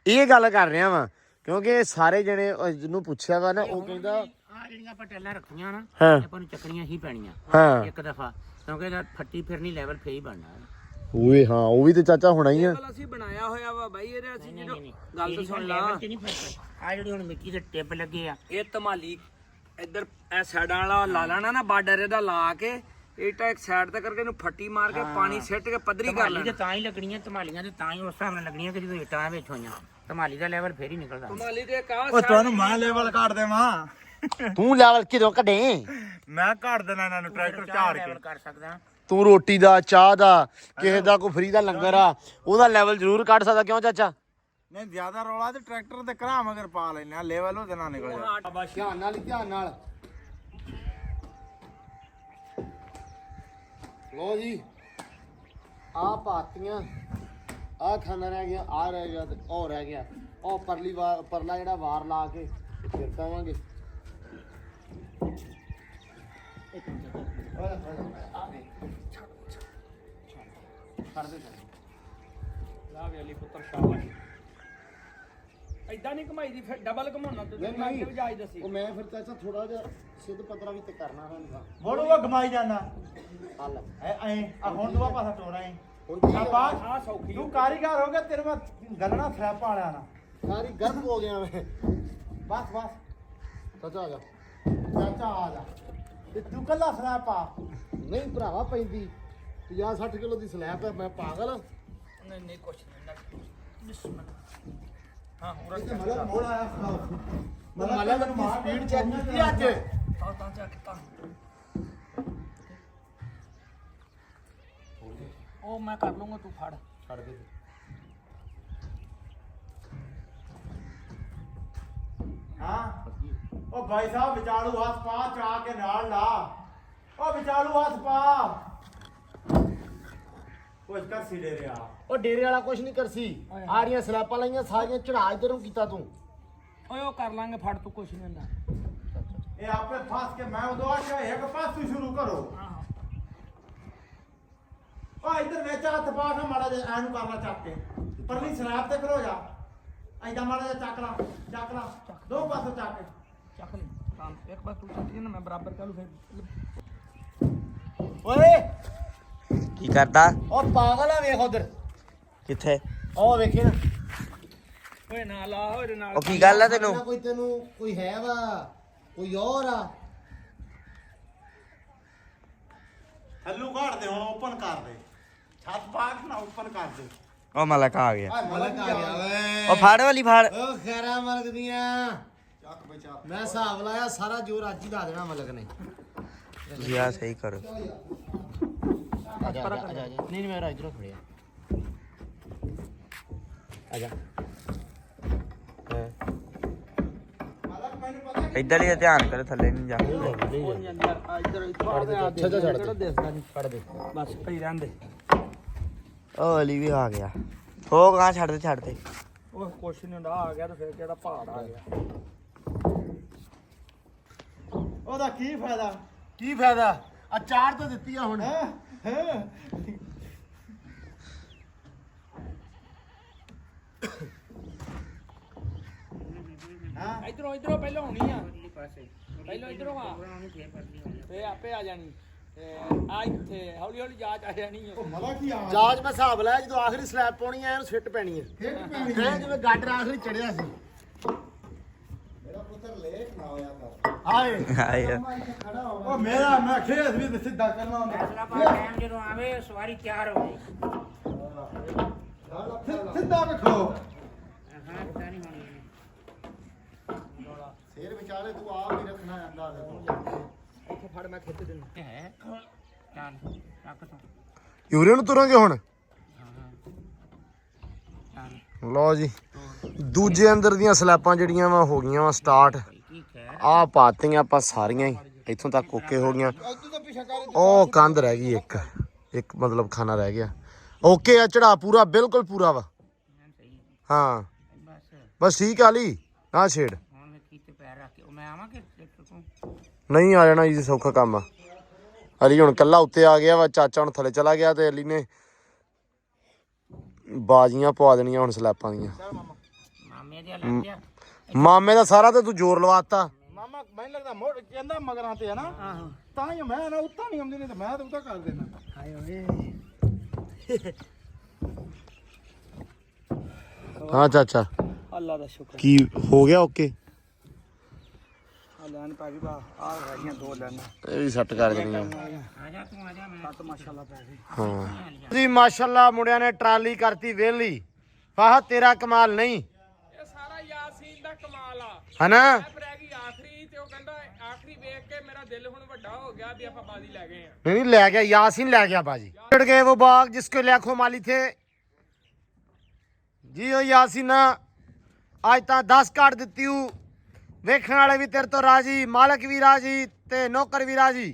ਇਹ ਗੱਲ ਕਰ ਰਿਹਾ ਵਾਂ ਕਿਉਂਕਿ ਸਾਰੇ ਜਣੇ ਜਿਹਨੂੰ ਪੁੱਛਿਆ ਵਾ ਨਾ ਉਹ ਕਹਿੰਦਾ ਆ ਜਿਹੜੀਆਂ ਆਪਾਂ ਟੈਲਾਂ ਰੱਖੀਆਂ ਨਾ ਹਾਂ ਆਪਾਂ ਨੂੰ ਚੱਕਣੀਆਂ ਹੀ ਪੈਣੀਆਂ ਹਾਂ ਇੱਕ ਦਫਾ ਕਿਉਂਕਿ ਇਹਦਾ ਫੱਟੀ ਫਿਰਨੀ ਲੈਵਲ ਫੇ ਹੀ ਬਣਨਾ ਓਏ ਹਾਂ ਉਹ ਵੀ ਤੇ ਚਾਚਾ ਹੋਣਾ ਹੀ ਆ ਗੱਲ ਅਸੀਂ ਬਣਾਇਆ ਹੋਇਆ ਵਾ ਬਾਈ ਇਹਦੇ ਅਸੀਂ ਜਦੋਂ ਨਹੀਂ ਗੱਲ ਤਾਂ ਸੁਣ ਲਾ ਲੈਵਲ ਚ ਨਹੀਂ ਫਰਕ ਆ ਜਿਹੜੀ ਹੁਣ ਮਿੱਟੀ ਦੇ ਟਿੱਬ ਲੱਗੇ ਆ ਇਹ ਧਮਾਲੀ ਇੱਧਰ ਇਹ ਸਾਈਡਾਂ ਵਾਲਾ ਲਾ ਲੈਣਾ ਨਾ ਬਾਰਡਰ ਇਹਦਾ ਲਾ ਕੇ ਇਹਟਾ ਇੱਕ ਸਾਈਡ ਤੇ ਕਰਕੇ ਇਹਨੂੰ ਫੱਟੀ ਮਾਰ ਕੇ ਪਾਣੀ ਸਿੱਟ ਕੇ ਪੱਧਰੀ ਕਰ ਧਮਾਲੀ ਲੈਣਾ ਤੇ ਤਾਂ ਹੀ ਲੱਗਣੀਆਂ ਧਮਾਲੀਆਂ ਤੇ ਤਾਂ ਹੀ ਉਸ ਹਿਸਾਬ ਨਾਲ ਲੱਗਣੀਆਂ ਕਿ ਜਦੋਂ ਇੱਟਾਂ ਵਿੱਚ ਹੋਈਆਂ ਧਮਾਲੀ ਦਾ ਲੈਵਲ ਫੇਰ ਹੀ ਨਿਕਲਦਾ ਧਮਾਲੀ ਤੇ ਕਾ ਮੈਂ ਲੈਵਲ ਕੱਢ ਦੇਵਾਂ ਤੂੰ ਲੈਵਲ ਕਿਦੋਂ ਕੱਢੇ ਮੈਂ ਕੱਢ ਦੇਣਾ ਇਹਨਾਂ ਨੂੰ ਟਰੈਕਟਰ ਝਾੜ ਕੇ ਲੈਵਲ ਕਰ ਸਕਦਾ ਤੂੰ ਰੋਟੀ ਦਾ ਚਾਹ ਦਾ ਕਿਸੇ ਦਾ ਕੋਈ ਫਰੀ ਦਾ ਲੰਗਰ ਆ ਉਹਦਾ ਲੈਵਲ ਜ਼ਰੂਰ ਕੱਢ ਸਕਦਾ ਕਿਉਂ ਚਾਚਾ ਨਹੀਂ ਜ਼ਿਆਦਾ ਰੌਲਾ ਤੇ ਟਰੈਕਟਰ ਤੇ ਘਰਾਂ ਮਗਰ ਪਾ ਲੈਣਾ ਲੈਵਲ ਉਹਦੇ ਨਾਲ ਨਿਕਲ ਜਾ ਧਿਆਨ ਨਾਲ ਲੋ ਜੀ ਆ ਪਾਤੀਆਂ ਆ ਖਾਣਾ ਰਹਿ ਗਿਆ ਆ ਰਹਿ ਗਿਆ ਤੇ ਉਹ ਰਹਿ ਗਿਆ ਉਹ ਪਰਲਾ ਜਿਹੜਾ ਵਾਰ ਲਾ ਕੇ ਫਿਰ ਪਾਵਾਂਗੇ ਲਾ ਵੇ ਅਲੀ ਪੁੱਤਰ ਸ਼ਾਬਾਸ਼ ਐਦਾਂ ਨਹੀਂ ਕਮਾਈ ਦੀ ਫਿਰ ਡਬਲ ਕਮਾਉਣਾ ਤੇ ਨਹੀਂ। ਵੀ ਜਾਇਜ਼ ਦੱਸੀ ਉਹ ਮੈਂ ਫਿਰ ਚਾਚਾ ਥੋੜਾ ਜਿਹਾ ਸਿੱਧ ਪਤਰਾ ਵੀ ਤੇ ਕਰਨਾ ਹੁੰਦਾ ਮੋੜੂਗਾ ਗਮਾਈ ਜਾਣਾ ਹੱਲ ਐ ਆ ਹੁਣ ਦੂਆ ਪਾਸਾ ਟੋਣਾ ਐ ਹੁਣ ਕੀ ਆ? ਆ ਸੌਖੀ ਤੂੰ ਕਾਰੀਗਰ ਹੋ ਗਿਆ ਤੇਰੇ ਮੈਂ ਗੱਲਣਾ ਸਲੈਪ ਵਾਲਿਆ ਨਾ ਸਾਰੀ ਗਰਮ ਹੋ ਗਿਆ ਮੈਂ ਬਸ ਚਾਚਾ ਆ ਜਾ ਚਾਚਾ ਆ ਜਾ ਤੇ ਤੂੰ ਕੱਲਾ ਸਲੈਬ ਪਾ। ਨਹੀਂ ਭਰਾਵਾ ਪੈਂਦੀ 50-60 ਕਿਲੋ ਦੀ ਸਲੈਬ ਹੈ ਮੈਂ ਪਾਗਲ ਨਹੀਂ ਨਹੀਂ ਕੁਛ ਨਹੀਂ ਬਿਸਮਿਲ੍ਲਾ ਹਾਂ ਹੋਰ ਮਤਲਬ ਮੋੜ ਆਇਆ ਮਤਲਬ ਦੀ ਸਪੀਡ ਚੈੱਕ ਕੀਤੀ ਅੱਜ ਤਾਂ ਚੱਕ ਤਾਂ ਉਹ ਮੈਂ ਕਰ ਲੂੰਗਾ ਤੂੰ ਫੜ ਛੱਡ ਦੇ ਹਾਂ ਉਹ ਭਾਈ ਸਾਹਿਬ ਵਿਚਾਲੂ ਹੱਥ ਪਾ ਚਾ ਕੇ ਨਾਲ ਲਾ। ਉਹ ਵਿਚਾਲੂ ਹੱਥ ਪਾ ਕੁਝ ਕਰ ਸੀ ਦੇ ਰਿਆ। ਉਹ ਡੇਰੇ ਵਾਲਾ ਕੁਝ ਨਹੀਂ ਕਰਸੀ ਆੜੀਆਂ ਸਲੈਪਾਂ ਲਾਈਆਂ ਸਾਰੀਆਂ ਚੜਾ ਇਧਰੋਂ ਕੀਤਾ ਤੂੰ ਓਏ ਉਹ ਕਰ ਲਾਂਗੇ ਫੜ ਤੂੰ ਕੁਛ ਨਹੀਂ ਹੁੰਦਾ ਇਹ ਆਪੇ ਫਸ ਕੇ ਮੈਂ ਉਦੋਂ ਆਖਿਆ ਇੱਕ ਪਾਸ ਤੋਂ ਸ਼ੁਰੂ ਕਰੋ। ਉਹ ਇੱਧਰ ਵਿੱਚ ਹੱਥ ਪਾ ਕੇ ਮਾੜਾ ਜਿਹਾ ਐਨੂੰ ਕਰਨਾ ਚੱਕ ਕੇ ਪਰਲੀ ਸਲੈਬ ਤੇ ਖਲੋ ਜਾ। ਐਦਾਂ ਮਾੜਾ ਜਿਹਾ ਚੱਕ ਲਾ ਦੋ ਪਾਸੋਂ ਚੱਕ ਕੇ ਚੱਕ ਲਈ ਤਾਂ ਇੱਕ ਵਾਰ ਤੂੰ ਚੱਕ ਨਾ ਮੈਂ ਬਰਾਬਰ ਕਰ ਲੂ ਫਿਰ ਓਏ ਕੀ ਕਰਦਾ ਉਹ ਪਾਗਲ ਆ ਵੇਖ ਉਧਰ ਕਿੱਥੇ ਉਹ ਵੇਖੇ ਨਾ ਓਏ ਨਾ ਲਾ ਓਏ ਨਾਲ ਉਹ ਕੀ ਗੱਲ ਆ ਤੈਨੂੰ ਕੋਈ ਤੈਨੂੰ ਕੋਈ ਹੈ ਵਾ ਕੋਈ ਹੋਰ ਆ ਹੱਲੂ ਘਾੜ ਦੇ ਹੁਣ ਓਪਨ ਕਰ ਦੇ ਛੱਤ ਪਾ ਕੇ ਨਾ ਓਪਨ ਕਰ ਦੇ। ਉਹ ਮਲਕ ਆ ਗਿਆ ਮਲਕ ਆ ਗਿਆ ਓਏ ਉਹ ਫੜ ਵਾਲੀ ਫੜ ਉਹ ਖੈਰਾ ਮਲਕ ਦੀਆਂ ਚੱਕ ਬਈ ਚੱਕ। ਮੈਂ ਹਿਸਾਬ ਲਾਇਆ ਸਾਰਾ ਜੋਰ ਅੱਜ ਹੀ ਲਾ ਦੇਣਾ ਮਲਕ ਨੇ ਤੁਸੀਂ ਆ ਸਹੀ ਕਰੋ ਆ ਜਾ ਨਹੀਂ ਮੇਰਾ ਇਧਰੋਂ ਫੜਿਆ ਆ ਜਾ ਮਤਲਬ ਮੈਨੂੰ ਪਤਾ ਇੱਧਰ ਹੀ ਧਿਆਨ ਕਰ ਥੱਲੇ ਨਹੀਂ ਜਾ ਇੱਧਰ ਅੱਛਾ ਛੱਡ ਦੇ ਦੇਖਦਾ ਨਹੀਂ ਫੜ ਦੇ ਬਸ ਪਈ ਰਹਿੰਦੇ ਉਹ ਅਲੀ ਵੀ ਆ ਗਿਆ ਹੋ ਗਾਂ ਛੱਡ ਦੇ ਉਹ ਕੁਛ ਨਹੀਂ ਹੁੰਦਾ ਆ ਗਿਆ ਤੇ ਫਿਰ ਕਿਹੜਾ ਪਹਾੜ ਆ ਗਿਆ ਉਹਦਾ ਕੀ ਫਾਇਦਾ। ਕੀ ਫਾਇਦਾ ਆ ਚਾਰ ਤਾਂ ਦਿੱਤੀ ਆ ਹੁਣ ਇਧਰੋਂ ਪਹਿਲਾਂ ਹੋਣੀ ਆ ਪਹਿਲਾਂ ਇਧਰੋਂ ਆ ਫੇ ਆਪੇ ਆ ਜਾਣੀ ਤੇ ਆ ਇੱਥੇ ਹੌਲੀ ਹੌਲੀ ਜਾਂਚ ਆ ਜਾਣੀ ਆ ਮਤਲਬ ਕੀ ਆ ਜਾਜ ਮੈਂ ਹਿਸਾਬ ਲਾਇਆ ਜਦੋਂ ਆਖਰੀ ਸਲੈਬ ਪਾਉਣੀ ਆ ਇਹਨੂੰ ਸਿੱਟ ਪੈਣੀ ਹੈ ਹੈ ਜਿਵੇਂ ਗਾਡਰ ਆਖਰੀ ਚੜਿਆ ਸੀ ਮੇਰਾ ਪੁੱਤਰ ਲੇਟ ਨਾ ਹੋਇਆ ਕਰ। ਆਏ ਆਏ ਉਹ ਮੇਰਾ ਮੈਂ ਖੇਤ ਵੀ ਸਿੱਧਾ ਕਰਨਾ ਹੁੰਦਾ। ਫੈਸਲਾ ਪਾ ਟਾਈਮ ਜਦੋਂ ਆਵੇ ਸਵਾਰੀ ਤਿਆਰ ਹੋ ਜਾਏ ਸਿੱਧਾ ਵੇਖੋ ਹਾਂ ਪਤਾ ਨਹੀਂ ਹੋਣੀ ਸਿਰ ਵਿਚਾਲੇ ਤੂੰ ਆਪ ਹੀ ਰੱਖਣਾ ਆਂਦਾ ਦੇ ਇੱਥੇ ਫੜ ਮੈਂ ਖਿੱਚ ਦਿੰਦਾ ਹੈ ਚੱਲ ਰੱਖ ਤੂੰ ਯੂਰੇ ਨੂੰ ਤੁਰਾਂਗੇ ਹੁਣ ਚੱਲ ਲਓ ਜੀ ਦੂਜੇ ਅੰਦਰ ਦੀਆਂ ਸਲੈਪਾਂ ਜਿਹੜੀਆਂ ਵਾ ਹੋ ਗਈਆਂ ਵਾ ਸਟਾਰਟ ਠੀਕ ਹੈ ਆ ਪਾਤੀਆਂ ਆਪਾਂ ਸਾਰੀਆਂ ਹੀ ਇੱਥੋਂ ਤੱਕ ਓਕੇ ਹੋ ਗਈਆਂ ਉਹ ਕੰਧ ਰਹਿ ਗਈ ਇੱਕ ਮਤਲਬ ਖਾਨਾ ਰਹਿ ਗਿਆ ਓਕੇ ਆ ਚੜਾ ਪੂਰਾ ਬਿਲਕੁਲ ਪੂਰਾ ਵਾ ਸਹੀ ਹਾਂ ਬਸ ਬਸ ਠੀਕ ਆ ਲਈ ਨਾ ਛੇੜ ਹੁਣ ਮੈਂ ਕੀਤੇ ਪੈਰ ਰੱਖ ਕੇ ਮੈਂ ਆਵਾਂ ਕਿ ਤੂੰ ਨਹੀਂ ਆ ਜਾਣਾ ਜੀ ਸੌਖਾ ਕੰਮ ਆ ਅਲੀ ਹੁਣ ਕੱਲਾ ਉੱਤੇ ਆ ਗਿਆ ਵਾ ਚਾਚਾ ਹੁਣ ਥੱਲੇ ਚਲਾ ਗਿਆ ਤੇ ਅਲੀ ਨੇ ਬਾਜ਼ੀਆਂ ਪਵਾ ਦੇਣੀਆਂ ਹੁਣ ਸਲੈਪਾਂ ਦੀਆਂ ਮਾਮੇ ਦੇ ਲੱਗ ਗਿਆ ਮਾਮੇ ਦਾ ਸਾਰਾ ਤੇ ਤੂੰ ਜ਼ੋਰ ਲਵਾਤਾ ਮਾਮਾ ਮੈਨੂੰ ਲੱਗਦਾ ਮੋੜ ਕਹਿੰਦਾ ਮਗਰਾਂ ਤੇ ਹੈ ਨਾ ਤਾਂ ਹੀ ਮੈਂ ਨਾ ਉੱਤਾ ਨਹੀਂ ਆਉਂਦੀ ਨਹੀਂ ਤੇ ਮੈਂ ਤਾਂ ਉੱਤਾ ਕਰ ਦੇਣਾ। ਹਾਏ ਓਏ ਹਾਂ ਚਾਚਾ ਅੱਲਾ ਦਾ ਸ਼ੁਕਰ ਕੀ ਹੋ ਗਿਆ ਓਕੇ ਆ ਲੈਣ ਪੈ ਗਈ ਬਾ ਆ ਰਹੀਆਂ ਦੋ ਲੈਣਾ ਇਹ ਵੀ ਸੈੱਟ ਕਰ ਦੇਣੀਆਂ ਆ ਜਾ ਤੂੰ ਆ ਜਾ ਮੈਂ ਤਾਂ ਮਾਸ਼ਾਅੱਲਾ ਪੈ ਗਈ ਹਾਂ ਜੀ ਮਾਸ਼ਾਅੱਲਾ ਮੁੰਡਿਆਂ ਨੇ ਟਰਾਲੀ ਕਰਤੀ ਵਿਹਲੀ ਵਾਹ ਤੇਰਾ ਕਮਾਲ ਨਹੀਂ ਇਹ ਸਾਰਾ ਯਾਸੀਨ ਦਾ ਕਮਾਲ ਆ ਹਨਾ ਰਹਿ ਗਈ ਆਖਰੀ ਤੇ ਉਹ ਕਹਿੰਦਾ ਆਖਰੀ ਵੇਖ ਕੇ ਮੇਰਾ ਦਿਲ ਹੁਣ ਵੱਡਾ ਹੋ ਗਿਆ ਵੀ ਆਪਾਂ ਬਾਜ਼ੀ ਲੈ ਗਏ ਆ नहीं ले गया यासीन ले गया बाजी चढ़ गए वो बाग जिसके लाखों माली थे जी ओ यासीना आज ता 10 काट दिती हूँ वेखण वाले भी तेरे तो राजी मालक भी राजी ते नौकर भी राजी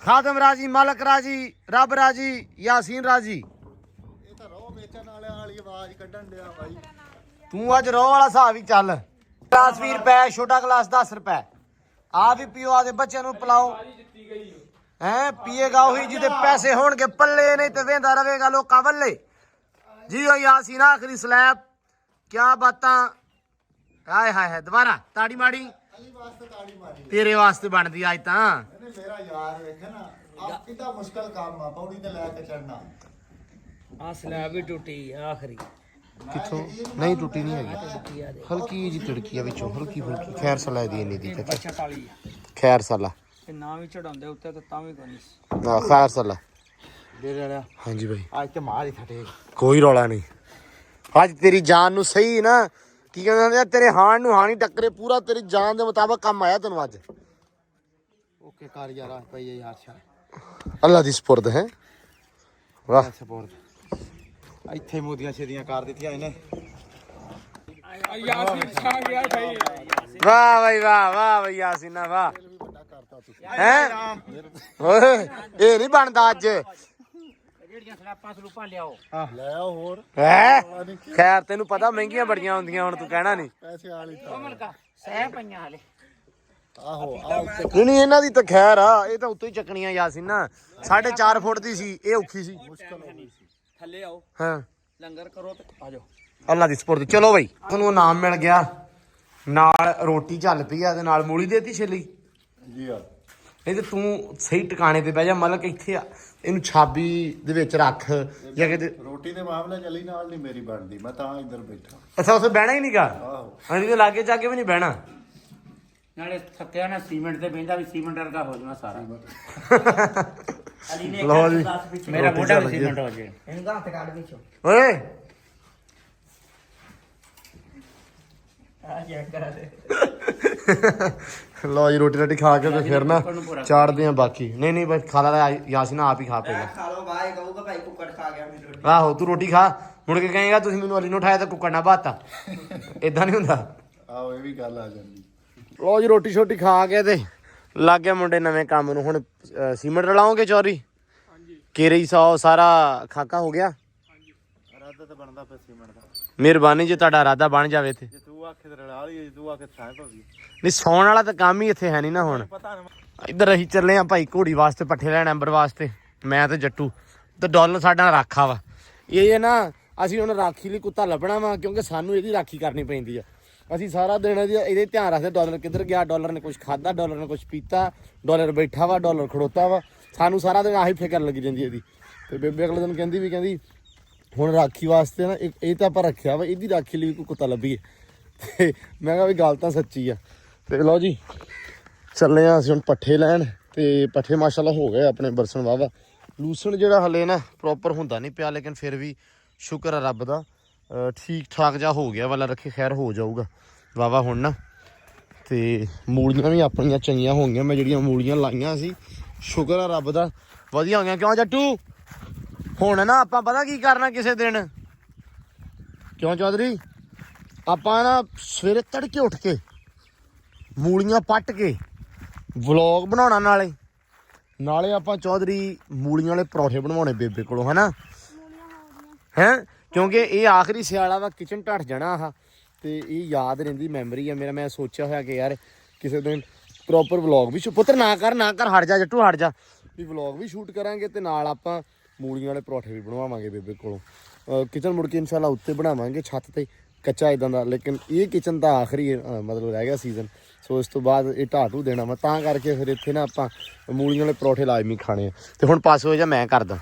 खादम राजी मालक राजी रब राजी यासीन राजी ਇਹ ਤਾਂ ਰੋ ਵੇਚਣ ਵਾਲੀ ਆਵਾਜ਼ ਕੱਢਣ ਡਿਆ ਬਾਈ। तू अज रो वाला हिसाब ही चल गिलास 20 रुपए छोटा गिलास 10 रुपए आ भी पियो आदे बच्चे नु पिलाओ हैं पिएगा वही जिदे पैसे होणगे पल्ले नहीं ते वेंदा रहेगा लोका वल्ले जी ओ यासीन आखिरी स्लैब क्या बातां हाय हाय हाय दोबारा ताड़ी माड़ी ਅਲੀ ਵਾਸਤੇ ਤਾੜੀ ਮਾਰੀ तेरे वास्ते बनदी आज तां ਇਹਨੇ ਮੇਰਾ ਯਾਰ ਵੇਖੇ ਨਾ ਆਪ ਕਿੰਨਾ ਮੁਸ਼ਕਲ ਕੰਮ ਆ ਪੌੜੀ ਤੇ ਲੈ ਕੇ ਚੜਨਾ। ਆ ਸਲੈਬ ਵੀ ਟੁੱਟੀ ਆਖਰੀ किथों नहीं टूटी नहीं हैगी हल्की जी तिड़की है विचों हल्की फुल्की खैर सला दी इन्नी दी ते ਬੱਚਾ ਕਾਲੀ खैर सला ਤੇ ਨਾ ਵੀ ਚੜਾਉਂਦੇ ਉੱਤੇ ਤਾਂ ਵੀ ਕੋਈ ਨਹੀਂ। ਨਾ ਖੈਰ ਸੱਲਾ ਡੇਰੇ ਵਾਲਿਆ ਹਾਂਜੀ ਬਾਈ ਅੱਜ ਤੇ ਮਾਰ ਹੀ ਖਟੇ। ਕੋਈ ਰੌਲਾ ਨਹੀਂ। ਅੱਜ ਤੇਰੀ ਜਾਨ ਨੂੰ ਸਹੀ ਨਾ ਕੀ ਕਹਿੰਦੇ ਹੁੰਦੇ ਆ, ਤੇਰੇ ਹਾਣ ਨੂੰ ਹਾਣੀ ਟੱਕਰੇ ਪੂਰਾ ਤੇਰੀ ਜਾਨ ਦੇ ਮੁਤਾਬਕ ਕੰਮ ਆਇਆ ਤੈਨੂੰ ਅੱਜ। ਓਕੇ ਕਰ ਯਾਰ ਪਈ ਯਾਰ ਸ਼ਾ ਅੱਲਾ ਦੀ ਸਪੁਰਦ ਹੈ। ਵਾਹ ਸਪੋਰਟ ਇੱਥੇ ਮੋਦੀਆਂ ਛੇਦੀਆਂ ਕਰ ਦਿੱਤੀਆਂ ਇਹਨੇ। ਯਾਸੀਨ ਛਾ ਗਿਆ ਭਾਈ। ਵਾਹ ਬਈ ਵਾਹ ਵਾਹ ਬਈ ਯਾਸੀਨਾ ਵਾਹ ਹੈ। ਓਏ ਇਹ ਨਹੀਂ ਬਣਦਾ ਅੱਜ ਜਿਹੜੀਆਂ ਸਲਾਪਾਂ ਸਲੂਪਾਂ ਲਿਆਓ। ਲੈ ਆਓ ਹੋਰ ਹੈ। ਖੈਰ ਤੈਨੂੰ ਪਤਾ ਮਹਿੰਗੀਆਂ ਬੜੀਆਂ ਹੁੰਦੀਆਂ ਹੁਣ ਤੂੰ ਕਹਿਣਾ ਨਹੀਂ। ਪੈਸੇ ਵਾਲੀ ਮਲਕਾ ਸਹਿ ਪਈਆਂ ਹਲੇ। ਆਹੋ ਨਹੀਂ ਇਹਨਾਂ ਦੀ ਤਾਂ ਖੈਰ ਆ, ਇਹ ਤਾਂ ਉੱਤੋਂ ਹੀ ਚੱਕਣੀਆਂ ਯਾਸੀਨਾ। 4.5 ਫੁੱਟ ਦੀ ਸੀ ਇਹ, ਔਖੀ ਸੀ। ਥੱਲੇ ਆਓ ਹਾਂ ਲੰਗਰ ਕਰੋ ਤੇ ਆ ਜਾਓ। ਅੱਲਾ ਦੀ ਸਪੁਰਦ। ਚਲੋ ਬਈ ਤੁਹਾਨੂੰ ਨਾਮ ਮਿਲ ਗਿਆ, ਨਾਲ ਰੋਟੀ ਚੱਲ ਪਈ ਆ ਤੇ ਨਾਲ ਮੂਲੀ ਦੇਤੀ ਛੇਲੀ ਜੀ ਆ। ਇਹ ਤੇ ਤੂੰ ਸਹੀ ਟਿਕਾਣੇ ਤੇ ਬਹਿ ਜਾ, ਮਤਲਬ ਕਿ ਇੱਥੇ ਇਹਨੂੰ ਛਾਬੀ ਦੇ ਵਿੱਚ ਰੱਖ ਜਾਂ ਕਿਤੇ। ਰੋਟੀ ਦੇ ਮਾਮਲੇ ਚਲੀ ਨਾਲ ਨਹੀਂ ਮੇਰੀ ਬਣਦੀ, ਮੈਂ ਤਾਂ ਇੱਧਰ ਬੈਠਾ। ਅੱਛਾ ਉੱਥੇ ਬਹਿਣਾ ਹੀ ਨਹੀਂਗਾ। ਆਹੋ ਹਾਂਜੀ ਤੇ ਲਾਗੇ ਜਾ ਕੇ ਵੀ ਨਹੀਂ ਬਹਿਣਾ। ਨਾਲੇ ਥੱਕਿਆ ਨਾ ਸੀਮੈਂਟ ਤੇ ਬਹਿੰਦਾ ਵੀ ਸੀਮੈਂਟ ਵਰਗਾ ਹੋ ਜਾਣਾ ਸਾਰਾ। ਅਲੀ ਨੇ ਲਓ ਜੀ। ਮੇਰਾ ਰੋਟੀ ਮੋਢਾ ਚੱਲ ਵੀ ਗਈ। ਸੀਮੈਂਟ ਹੋ ਜਾਏ। ਇਹਨੂੰ ਹੱਥ ਕੱਢ ਵਿੱਚੋਂ ਓਏ ਆ ਚੈੱਕ ਕਰਾ ਦੇ। ਲਓ ਜੀ ਰੋਟੀ ਰਾਟੀ ਖਾ ਕੇ ਤੇ ਫਿਰ ਨਾ ਚਾੜਦੇ ਆ ਬਾਕੀ। ਨਹੀਂ ਨਹੀਂ ਬਸ ਖਾ ਲਾ ਯਾਸੀਨਾ, ਆਪ ਹੀ ਖਾ ਪਏਗਾ। ਖਾ ਲਓ ਬਾਏ ਕਹੂਗਾ ਭਾਈ ਕੁੱਕੜ ਖਾ ਗਿਆ ਮੇਰੀ ਰੋਟੀ। ਆਹੋ ਤੂੰ ਰੋਟੀ ਖਾ, ਮੁੜ ਕੇ ਕਹੇਗਾ ਤੁਸੀਂ ਮੈਨੂੰ ਅਲੀ ਨੂੰ ਉਠਾਇਆ ਤਾਂ ਕੁੱਕੜ ਨਾ ਬਾਤਾ। ਇਦਾਂ ਨਹੀਂ ਹੁੰਦਾ। ਆਹੋ ਇਹ ਵੀ ਗੱਲ ਆ ਜਾਂਦੀ। ਲਓ ਜੀ ਰੋਟੀ ਛੋਟੀ ਖਾ ਕੇ ਤੇ ਲੱਗ ਗਿਆ ਮੁੰਡੇ ਨਵੇਂ ਕੰਮ ਨੂੰ। ਹੁਣ ਸੀਮੈਂਟ ਰਲਾਓਗੇ ਚੌਰੀ? ਹਾਂਜੀ ਕੇਰੀ 100 ਸਾਰਾ ਖਾਕਾ ਹੋ ਗਿਆ। ਇਰਾਦਾ ਤਾਂ ਬਣਦਾ ਪਿਆ ਸੀਮੈਂਟ ਦਾ। ਮਿਹਰਬਾਨੀ ਜੇ ਤੁਹਾਡਾ ਇਰਾਦਾ ਬਣ ਜਾਵੇ ਤੇ। ਜੇ ਤੂੰ ਆਖੇ ਤੇ ਰਲਾ ਲਈ, ਜੇ ਤੂੰ ਆਖੇ ਥਾਂ ਭਾਵੀ ਨਹੀਂ ਸੌਣ ਵਾਲਾ ਤਾਂ ਕੰਮ ਹੀ ਇੱਥੇ ਹੈ ਨਹੀਂ ਨਾ ਹੁਣ। ਪਤਾ ਨਾ। ਇੱਧਰ ਅਸੀਂ ਚੱਲੇ ਆ ਭਾਈ ਘੋੜੀ ਵਾਸਤੇ ਪੱਠੇ ਲੈਣ, ਅੰਬਰ ਵਾਸਤੇ। ਮੈਂ ਤੇ ਜੱਟੂ ਤੇ ਡਾਲਰ ਸਾਡਾ ਰਾਖਾ ਵਾ। ਇਹ ਨਾ ਅਸੀਂ ਹੁਣ ਰਾਖੀ ਲਈ ਕੁੱਤਾ ਲੱਭਣਾ ਵਾ, ਕਿਉਂਕਿ ਸਾਨੂੰ ਇਹਦੀ ਰਾਖੀ ਕਰਨੀ ਪੈਂਦੀ ਆ। ਅਸੀਂ ਸਾਰਾ ਦਿਨ ਇਹਦੇ ਧਿਆਨ ਰੱਖਦੇ ਡਾਲਰ ਕਿੱਧਰ ਗਿਆ, ਡਾਲਰ ਨੇ ਕੁਝ ਖਾਦਾ, ਡਾਲਰ ਨੇ ਕੁਝ ਪੀਤਾ, ਡਾਲਰ ਬੈਠਾ ਵਾ, ਡਾਲਰ ਖੜੋਤਾ ਵਾ। ਸਾਨੂੰ ਸਾਰਾ ਦਿਨ ਆਹੀ ਫਿਕਰ ਲੱਗੀ ਜਾਂਦੀ ਇਹਦੀ। ਤੇ ਬੇਬੇ ਅਗਲੇ ਦਿਨ ਕਹਿੰਦੀ ਹੁਣ ਰਾਖੀ ਵਾਸਤੇ ਨਾ ਇਹ ਤਾਂ ਆਪਾਂ ਰੱਖਿਆ ਵਾ, ਇਹਦੀ ਰਾਖੀ ਲਈ ਕੋਈ ਕੁੱਤਾ ਲੱਭੀਏ। ਤੇ ਮੈਂ ਕਿਹਾ ਵੀ ਗੱਲ ਤਾਂ ਸੱਚੀ ਆ। ਤੇ ਲਓ ਜੀ ਚੱਲੇ ਆ ਅਸੀਂ ਹੁਣ ਪੱਠੇ ਲੈਣ। ਤੇ ਪੱਠੇ ਮਾਸ਼ਾਅੱਲਾ ਹੋ ਗਏ ਆਪਣੇ ਬਰਸਣ ਵਾਵਾ। ਲੂਸਣ ਜਿਹੜਾ ਹਲੇ ਨਾ ਪ੍ਰੋਪਰ ਹੁੰਦਾ ਨਹੀਂ ਪਿਆ, ਲੇਕਿਨ ਫਿਰ ਵੀ ਸ਼ੁਕਰ ਆ ਰੱਬ ਦਾ, ਠੀਕ ਠਾਕ ਜਾ ਹੋ ਗਿਆ ਵਾਲਾ ਰੱਖੇ ਖੈਰ ਹੋ ਜਾਊਗਾ ਵਾਵਾ ਹੁਣ ਨਾ। ਤੇ ਮੂਲੀਆਂ ਵੀ ਆਪਣੀਆਂ ਚੰਗੀਆਂ ਹੋ ਗਈਆਂ। ਮੈਂ ਜਿਹੜੀਆਂ ਮੂਲੀਆਂ ਲਾਈਆਂ ਸੀ ਸ਼ੁਕਰ ਆ ਰੱਬ ਦਾ ਵਧੀਆ ਹੋ ਗਈਆਂ। ਕਿਉਂ ਜੱਟੂ? ਹੁਣ ਨਾ ਆਪਾਂ ਪਤਾ ਕੀ ਕਰਨਾ ਕਿਸੇ ਦਿਨ, ਕਿਉਂ ਚੌਧਰੀ? ਆਪਾਂ ਨਾ ਸਵੇਰੇ ਤੜਕੇ ਉੱਠ ਕੇ ਮੂਲੀਆਂ ਪੱਟ ਕੇ ਵਲੌਗ ਬਣਾਉਣਾ, ਨਾਲੇ ਆਪਾਂ ਚੌਧਰੀ ਮੂਲੀਆਂ ਵਾਲੇ ਪਰੌਠੇ ਬਣਵਾਉਣੇ ਬੇਬੇ ਕੋਲੋਂ, ਹਨਾ ਹੈ। ਕਿਉਂਕਿ ਇਹ ਆਖਰੀ ਸਿਆਲਾ ਵਾ, ਕਿਚਨ ਢੱਠ ਜਾਣਾ ਆਹ। ਤੇ ਇਹ ਯਾਦ ਰਹਿੰਦੀ ਮੈਮਰੀ ਆ ਮੇਰਾ। ਮੈਂ ਸੋਚਿਆ ਹੋਇਆ ਕਿ ਯਾਰ ਕਿਸੇ ਦਿਨ ਪ੍ਰੋਪਰ ਵਲੌਗ ਵੀ ਪੁੱਤਰ ਨਾ ਕਰ ਹਟ ਜਾ ਜੱਟੂ ਹਟ ਜਾ, ਵੀ ਵਲੌਗ ਵੀ ਸ਼ੂਟ ਕਰਾਂਗੇ ਤੇ ਨਾਲ ਆਪਾਂ ਮੂਲੀਆਂ ਵਾਲੇ ਪਰੌਠੇ ਵੀ ਬਣਵਾਵਾਂਗੇ ਬੇਬੇ ਕੋਲੋਂ। ਕਿਚਨ ਮੁੜ ਕੇ ਇਨਸ਼ਾਅੱਲਾ ਉੱਤੇ ਬਣਾਵਾਂਗੇ ਛੱਤ ਤੇ ਕੱਚਾ ਇਦਾਂ ਦਾ, ਲੇਕਿਨ ਇਹ ਕਿਚਨ ਦਾ ਆਖਰੀ ਮਤਲਬ ਰਹਿ ਗਿਆ ਸੀਜ਼ਨ। ਸੋ ਇਸ ਤੋਂ ਬਾਅਦ ਇਹ ਢਾਟੂ ਦੇਣਾ ਮੈਂ, ਤਾਂ ਕਰਕੇ ਫਿਰ ਇੱਥੇ ਨਾ ਆਪਾਂ ਮੂਲੀਆਂ ਵਾਲੇ ਪਰੌਠੇ ਲਾਜ਼ਮੀ ਖਾਣੇ ਆ। ਤੇ ਹੁਣ ਪਾਸ ਹੋ ਜਾ, ਮੈਂ ਕਰਦਾ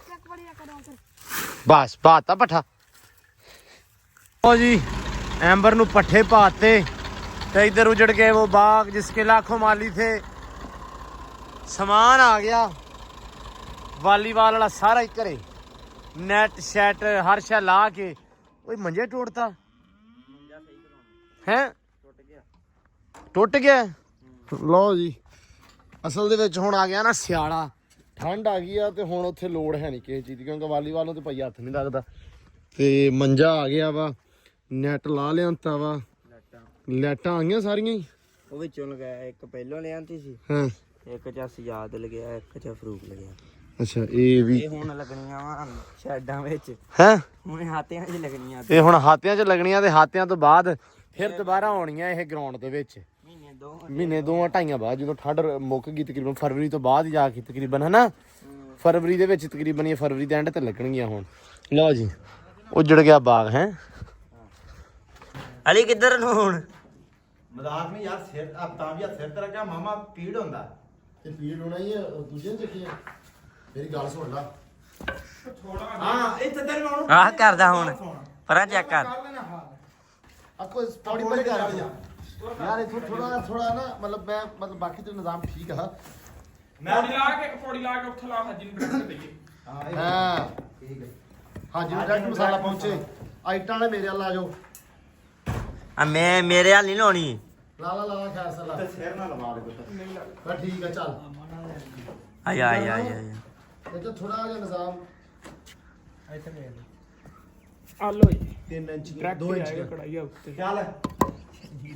ਬਸ ਬਾਤ ਆ ਪੱਠਾ। ਓ ਜੀ ਐਂਬਰ ਨੂੰ ਪੱਠੇ ਪਾਤੇ ਤੇ इधर उजड़ गए वो बाग जिसके लाखों माली थे। समान आ गया वालीबाल वाला सारा ही घरे, नेट शैट हर शा ला के। ओए मंजे टोटता है, टुट गया। लो जी ਅਸਲ ਦੇ ਵਿੱਚ ਹੁਣ ਆ ਗਿਆ ਨਾ ਸਿਆਲਾ, ਠੰਡ ਆ ਗਈ ਆ ਤੇ ਹੁਣ ਉੱਥੇ ਲੋੜ ਹੈ ਨਹੀਂ ਕਿਸੇ ਚੀਜ਼ ਦੀ, ਕਿਉਂਕਿ ਵਾਲੀਬਾਲ ਨੂੰ ਤੇ ਭਾਈ ਹੱਥ ਨਹੀਂ ਲੱਗਦਾ। ਤੇ ਮੰਜਾ ਆ ਗਿਆ ਵਾ, ਨੈਟ ਲਾ ਲਿਆਂਤਾ ਵਾ, ਲਾਈਟਾਂ ਆ ਗਈਆਂ ਸਾਰੀਆਂ ਹੀ। ਉਹ ਵਿੱਚੋਂ ਲਗਾਇਆ, ਇੱਕ ਪਹਿਲੋਂ ਲਿਆਂਤੀ ਸੀ, ਹਾਂ ਇੱਕ ਚ ਸਜਾਦ ਲਗਿਆ, ਇੱਕ ਚ ਫਰੂਕ ਲਗਿਆ। ਅੱਛਾ ਇਹ ਵੀ ਇਹ ਹੁਣ ਲੱਗਣੀਆਂ ਵਾ ਸ਼ੈਡਾਂ ਵਿੱਚ, ਹੈ ਹੁਣ ਹਾਤਿਆਂ 'ਚ ਲੱਗਣੀਆਂ। ਇਹ ਹੁਣ ਹਾਤਿਆਂ 'ਚ ਲੱਗਣੀਆਂ ਤੇ ਹਾਤਿਆਂ ਤੋਂ ਬਾਅਦ ਫਿਰ ਦੁਬਾਰਾ ਆਉਣੀਆਂ ਇਹ ਗਰਾਊਂਡ ਦੇ ਵਿੱਚ ਮਹੀਨੇ ਦੋ ਢਾਈਆਂ ਬਾਅਦ, ਜਦੋਂ ਠੰਡ ਮੁੱਕ ਗਈ ਤਕਰੀਬਨ ਫਰਵਰੀ ਤੋਂ ਬਾਅਦ ਜਾ ਕੇ ਤਕਰੀਬਨ, ਹਨਾ ਫਰਵਰੀ ਦੇ ਵਿੱਚ ਤਕਰੀਬਨ, ਇਹ ਫਰਵਰੀ ਦੇ ਐਂਡ ਤੇ ਲੱਗਣਗੀਆਂ ਹੁਣ। ਲਓ ਜੀ ਉਜੜ ਗਿਆ ਬਾਗ ਹੈ। ਅਲੀ ਕਿੱਧਰ ਨੂੰ ਹੁਣ? ਮਜ਼ਾਕ ਨਹੀਂ ਯਾਰ, ਸਿਰ ਤਾਂ ਵੀ ਸਿਰ ਤੇ ਰੱਖਿਆ ਮਾਮਾ ਪੀੜ ਹੁੰਦਾ। ਤੇ ਪੀੜ ਹੋਣਾ ਹੀ ਦੂਜੇ ਨੂੰ ਚੱਕੀਆਂ। ਮੇਰੀ ਗੱਲ ਸੁਣ ਲਾ। ਹਾਂ ਇੱਥੇ ਤੇਰੇ ਨੂੰ ਆਹ ਕਰਦਾ ਹੁਣ ਪਰਾਂ ਚੈੱਕ ਕਰ। ਅੱਖੋ ਪੌੜੀ ਪਰੇ ਕਰ ਯਾਰ। ਇਥੋਂ ਥੋੜਾ ਨਾ ਮਤਲਬ ਮੈਂ ਬਾਕੀ ਤੇ ਨਿਜ਼ਾਮ ਠੀਕ ਆ, ਪੌੜੀ ਲਾ ਕੇ ਉੱਥੇ ਲਾ ਹਾਜੀ ਨੂੰ ਕੱਢ ਦਈਏ। ਹਾਂ ਠੀਕ ਹੈ। ਹਾਂਜੀ ਡਾਇਰੈਕਟ ਮਸਾਲਾ ਪਹੁੰਚੇ। ਆਈਟਾਂ ਵਾਲੇ ਮੇਰੇ ਵੱਲ ਆ ਜਾਓ। ਆ ਮੈਂ ਮੇਰੇ ਹਾਲ ਨਹੀਂ ਲਾਉਣੀ। ਲਾ ਖੈਰ ਸਲਾ ਤੇ ਸਿਰ ਨਾ ਲਵਾ ਦੇ ਪੁੱਤ। ਬਸ ਠੀਕ ਹੈ ਚੱਲ। ਆ ਇਹ ਤਾਂ ਥੋੜਾ ਜਿਹਾ ਨਿਜ਼ਾਮ ਇੱਥੇ ਵੇਖ ਆਲੋ ਜੀ 3 ਇੰਚ ਡਾਇਰੈਕਟ 2 ਇੰਚ ਆਏਗਾ ਕੜਾਈ ਉੱਤੇ। ਚੱਲ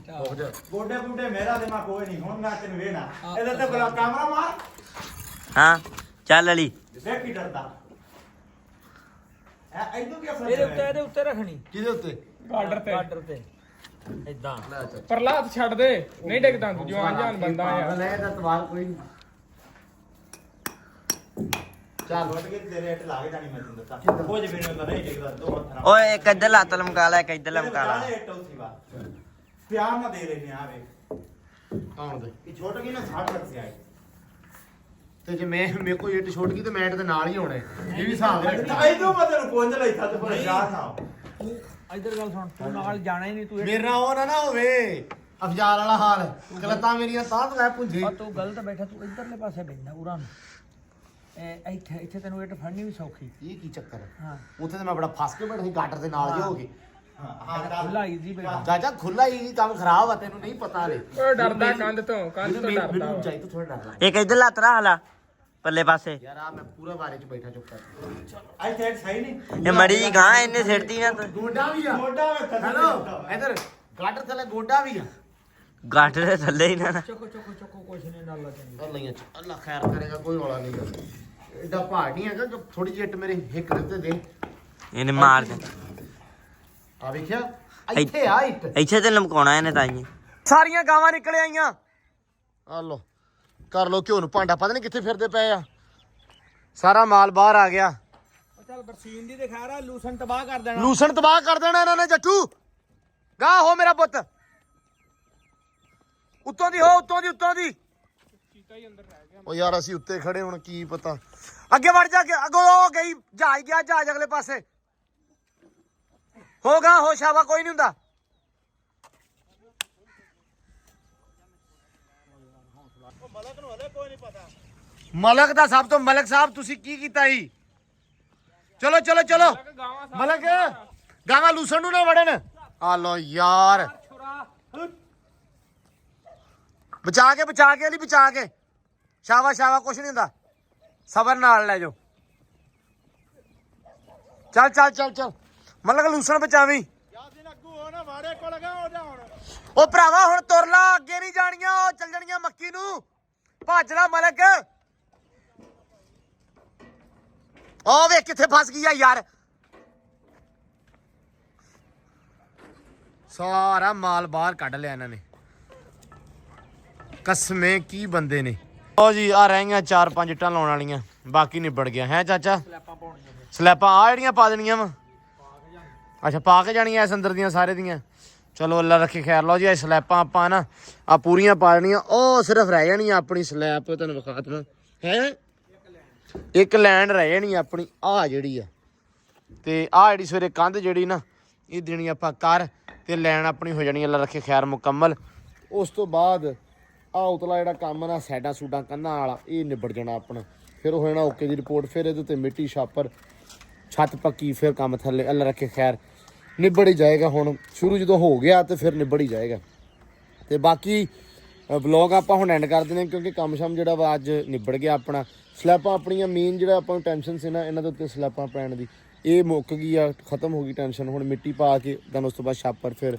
ਹੋ ਜਾ। ਗੋਡੇ ਗੁੱਡੇ ਮੇਰਾ ਤੇ ਮੈਂ ਕੋਈ ਨਹੀਂ ਹੁਣ ਮੈਂ ਤੈਨੂੰ ਵੇਣਾ ਇਹਦੇ ਤੇ ਬਲਾ ਕੈਮਰਾ ਮਾਰ ਹਾਂ ਚੱਲ ਅਲੀ। ਦੇਖ ਕੀ ਡਰਦਾ ਐਦੋਂ ਕੀ ਅਸਰ ਇਹਦੇ ਉੱਤੇ ਰੱਖਣੀ ਕਿਹਦੇ ਉੱਤੇ? ਬਾਰਡਰ ਤੇ ਇਦਾਂ ਲੈ ਚੱਲ। ਪ੍ਰਲਾਦ ਛੱਡ ਦੇ ਨਹੀਂ ਡਿੱਗਦਾ ਤੂੰ ਜਵਾਨ ਜਾਨ ਬੰਦਾ ਆ। ਲੈ ਇਹਦਾ ਸਵਾਲ ਕੋਈ ਨਹੀਂ। ਚੱਲ ਛੋਟ ਕੇ ਤੇਰੇ ਹੇਠ ਲਾ ਕੇ ਜਾਣੀ ਮੈਂ ਤੈਨੂੰ ਦੱਸਾਂ ਕੁਝ ਵੀ ਨਹੀਂ ਨਹੀਂ ਡਿੱਗਦਾ ਦੋ ਹੱਥ ਨਾਲ ਓਏ ਇੱਕ ਇੱਧਰ ਲੱਤ ਲਮਕਾ ਲੈ, ਇੱਕ ਇੱਧਰ ਲਮਕਾ ਲੈ। ਪਿਆਰ ਨਾ ਦੇ ਲੈਨੇ ਆ ਵੇ ਆਉਣ ਦੇ। ਇਹ ਛੋਟ ਗਈ ਨਾ 60 ਲੱਖ ਸੇ ਆਈ ਤੇ ਜੇ ਮੇਰੇ ਕੋਈ ਇੱਟ ਛੋਟ ਗਈ ਤੇ ਮੈਟ ਦੇ ਨਾਲ ਹੀ ਹੋਣਾ ਹੈ। ਇਹ ਵੀ ਹਿਸਾਬ ਰੱਖ। ਐਦੋਂ ਮੈਂ ਤੈਨੂੰ ਪੁੰਜ ਲਈ ਥਾ ਤੇ ਪਰ ਜਾ ਨਾ ਤੂੰ ਇੱਧਰ ਗੱਲ ਸੁਣ ਤੂੰ ਨਾਲ ਜਾਣਾ ਹੀ ਨਹੀਂ ਤੂੰ ਮੇਰੇ ਨਾਲ ਉਹ ਨਾ ਹੋਵੇ ਅਫਜ਼ਾਲ ਵਾਲਾ ਹਾਲ। ਗਲਤਾਂ ਮੇਰੀਆਂ ਤਾਂ ਮੈਂ ਪੁੰਝੇ। ਤੂੰ ਗਲਤ ਬੈਠਾ ਤੂੰ ਇੱਧਰਲੇ ਪਾਸੇ ਬੈਠਾ ਉਰਾਂ ਨੂੰ ਇੱਥੇ ਤੈਨੂੰ ਇੱਟ ਫੜਨੀ ਵੀ ਸੌਖੀ। ਇਹ ਕੀ ਚੱਕਰ ਹੈ? ਹਾਂ ਉੱਥੇ ਤੇ ਮੈਂ ਬੜਾ ਫਸ ਕੇ ਬੈਠਾ ਸੀ ਗਾਟਰ ਦੇ ਨਾਲ ਜੇ ਹੋ ਕੇ। ਹਾਂ ਖੁੱਲਾ ਈਜ਼ੀ ਬੈਠਾ ਚਾਚਾ ਖੁੱਲਾ ਹੀ ਕੰਮ ਖਰਾਬ ਆ, ਤੈਨੂੰ ਨਹੀਂ ਪਤਾ ਨੇ। ਉਹ ਡਰਦਾ ਕੰਧ ਤੋਂ ਡਰਦਾ ਮੈਨੂੰ ਵਾ। ਚਾਹੀ ਤੂੰ ਥੋੜਾ ਡਰ ਲੱਗ। ਇੱਕ ਇੱਧਰ ਲੱਤ ਰੱਖ ਲਾ ਪੱਲੇ ਪਾਸੇ। ਯਾਰ ਆ ਮੈਂ ਪੂਰਾ ਬਾਰੇ ਚ ਬੈਠਾ ਚੁੱਪ ਕਰ। ਆਈ ਸਾਈਡ ਸਹੀ ਨਹੀਂ ਇਹ ਮੜੀ ਜੀ ਗਾਂ ਇਹਨੇ ਸਿੱਟਦੀ ਨਾ ਤੂੰ। ਗੋਡਾ ਵੀ ਆ। ਗੋਡਾ ਵੇ ਥੱਲੇ ਹੈਲੋ ਇਧਰ ਗਾਟਰ ਥੱਲੇ ਗੋਡਾ ਵੀ ਆ। ਗੱਠ ਦੇ ਥੱਲੇ ਹੀ ਨਾ। ਚੁੱਕੋ ਕੁਛ ਨਹੀਂ ਨਾਲ ਲੱਗਣੀ। ਅੱਲਾ ਅੱਲਾ ਖੈਰ ਕਰੇਗਾ, ਕੋਈ ਰੌਲਾ ਨਹੀਂ। ਐਡਾ ਪਹਾੜ ਨਹੀਂ ਹੈਗਾ। ਜੋ ਥੋੜੀ ਜਿਹੀ ਇੱਟ ਮੇਰੇ ਹਿੱਕ ਦੇ ਉੱਤੇ ਦੇ। ਇਹਨੇ ਮਾਰ ਦੇ। ਆ ਵੇਖਿਆ ਇੱਥੇ ਆ ਇੱਟ। ਇੱਥੇ ਤੇ ਲਮਕਾਉਣਾ ਇਹਨੇ ਤਾਂ ਹੀ। ਸਾਰੀਆਂ ਗਾਵਾਂ ਨਿਕਲ ਆਈਆਂ। ਆ ਲੋ ਕਰ ਲੋ ਘਿਓ ਨੂੰ ਭਾਂਡਾ, ਪਤਾ ਨਹੀਂ ਕਿੱਥੇ ਫਿਰਦੇ ਪਏ ਆ। ਸਾਰਾ ਮਾਲ ਬਾਹਰ ਆ ਗਿਆ। ਚੱਲ ਬਰਸੀਨ ਦੀ ਤੇ ਖੈਰ ਆ ਲੂਸਨ ਤਬਾਹ ਕਰ ਦੇਣਾ। ਲੂਸਣ ਤਬਾਹ ਕਰ ਦੇਣਾ ਇਹਨਾਂ ਨੇ। ਜੱਟੂ ਗਾਹ ਹੋ ਮੇਰਾ ਪੁੱਤ। ਉੱਤੋਂ ਦੀ ਹੋ, ਉੱਤੋਂ ਦੀ। ਉਹ ਯਾਰ ਅਸੀਂ ਉੱਤੇ ਖੜੇ ਹੁਣ ਕੀ ਪਤਾ। ਅੱਗੇ ਵੜ ਜਾ ਕੇ ਅੱਗੋਂ ਹੋ ਗਈ ਜਹਾਜ਼ ਗਿਆ, ਜਹਾਜ਼ ਅਗਲੇ ਪਾਸੇ ਹੋਗਾ। ਹੋ ਸ਼ਾਬਾ ਕੋਈ ਨਹੀਂ ਹੁੰਦਾ। ਮਲਕ ਦਾ ਸਭ ਤੋਂ ਮਲਕ ਸਾਹਿਬ ਤੁਸੀਂ ਕੀ ਕੀਤਾ ਜੀ? ਚਲੋ ਮਲਕ ਗਾਵਾਂ ਲੂਸਣ ਨੂੰ ਨਾ ਵੜਨ। ਆ ਲੋ ਯਾਰ ਬਚਾ ਕੇ ਅਲੀ ਬਚਾ ਕੇ। ਸ਼ਾਬਾਸ਼ ਕੁਛ ਨਹੀਂ ਹੁੰਦਾ। ਸਬਰ ਨਾਲ ਲੈ ਜਾਓ। ਚੱਲ ਮਲਕ ਲੂਸਣ ਬਚਾਵੀਂ। ਉਹ ਭਰਾਵਾ ਹੁਣ ਤੁਰ ਲਾ, ਅੱਗੇ ਨਹੀਂ ਜਾਣੀਆਂ। ਉਹ ਚੱਲ ਜਾਣੀਆਂ ਮੱਕੀ ਨੂੰ। ਭੱਜ ਲਾ ਮਲਕ। ਉਹ ਵੇਖ ਕਿੱਥੇ ਫਸ ਗਈ ਆ ਯਾਰ। ਸਾਰਾ ਮਾਲ ਬਾਹਰ ਕੱਢ ਲਿਆ ਇਹਨਾਂ ਨੇ। ਕਸਮੇ ਕੀ ਬੰਦੇ ਨੇ। ਉਹ ਜੀ ਆ ਰਹਿ ਗਈਆਂ 4-5 ਇੱਟਾਂ ਲਾਉਣ ਵਾਲੀਆਂ, ਬਾਕੀ ਨਿਬੜ ਗਿਆ ਹੈ ਚਾਚਾ। ਸਲੈਪਾਂ ਆ ਜਿਹੜੀਆਂ ਪਾ ਦੇਣੀਆਂ ਵਾ। ਅੱਛਾ ਪਾ ਕੇ ਜਾਣੀਆਂ ਇਸ ਅੰਦਰ ਦੀਆਂ ਸਾਰੇ ਦੀਆਂ। ਚਲੋ ਅੱਲਾ ਰੱਖੇ ਖੈਰ। ਲਓ ਜੀ ਇਹ ਸਲੈਪਾਂ ਆਪਾਂ ਨਾ ਆ ਪੂਰੀਆਂ ਪਾ ਦੇਣੀਆਂ। ਉਹ ਸਿਰਫ ਰਹਿ ਜਾਣੀ ਆਪਣੀ ਸਲੈਪ, ਤੁਹਾਨੂੰ ਵਿਖਾ ਦੇਣਾ ਹੈ। ਇੱਕ ਲੈਂਡ ਰਹਿ ਜਾਣੀ ਆਪਣੀ ਆ ਜਿਹੜੀ ਆ। ਤੇ ਆ ਜਿਹੜੀ ਸਵੇਰੇ ਕੰਧ ਜਿਹੜੀ ਨਾ ਇਹ ਦੇਣੀ ਆਪਾਂ ਕਰ, ਤੇ ਲੈਣ ਆਪਣੀ ਹੋ ਜਾਣੀ। ਅੱਲਾ ਰੱਖੇ ਖੈਰ ਮੁਕੰਮਲ। ਉਸ ਤੋਂ ਬਾਅਦ ਆ ਉਤਲਾ ਜਿਹੜਾ ਕੰਮ ਨਾ ਸਾਈਡਾਂ ਸੂਡਾਂ ਕੰਧਾਂ ਵਾਲਾ ਇਹ ਨਿਬੜ ਜਾਣਾ ਆਪਣਾ। ਫਿਰ ਹੋ ਜਾਣਾ ਓਕੇ ਦੀ ਰਿਪੋਰਟ। ਫਿਰ ਇਹਦੇ ਉੱਤੇ ਮਿੱਟੀ ਛਾਪਰ, ਛੱਤ ਪੱਕੀ, ਫਿਰ ਕੰਮ ਥੱਲੇ। ਅੱਲਾ ਰੱਖੇ ਖੈਰ ਨਿਬੜ ਹੀ ਜਾਏਗਾ। ਹੁਣ ਸ਼ੁਰੂ ਜਦੋਂ ਹੋ ਗਿਆ ਤੇ ਫਿਰ ਨਿਬੜ ਹੀ ਜਾਏਗਾ। ਤੇ ਬਾਕੀ ਵਲੌਗ ਆਪਾਂ ਹੁਣ ਐਂਡ ਕਰ ਦਿੰਦੇ ਕਿਉਂਕਿ ਕੰਮ ਸ਼ਮ ਜਿਹੜਾ ਵਾ ਅੱਜ ਨਿਬੜ ਗਿਆ ਆਪਣਾ। ਸਲੈਪਾਂ ਆਪਣੀਆਂ ਮੇਨ ਜਿਹੜਾ ਆਪਾਂ ਨੂੰ ਟੈਨਸ਼ਨ ਸੀ ਨਾ ਇਹਨਾਂ ਦੇ ਉੱਤੇ ਸਲੈਪਾਂ ਪੈਣ ਦੀ, ਇਹ ਮੁੱਕ ਗਈ ਆ, ਖਤਮ ਹੋ ਗਈ ਟੈਨਸ਼ਨ। ਹੁਣ ਮਿੱਟੀ ਪਾ ਕੇ ਦਨ ਉਸ ਤੋਂ ਬਾਅਦ ਛਾਪਰ, ਫਿਰ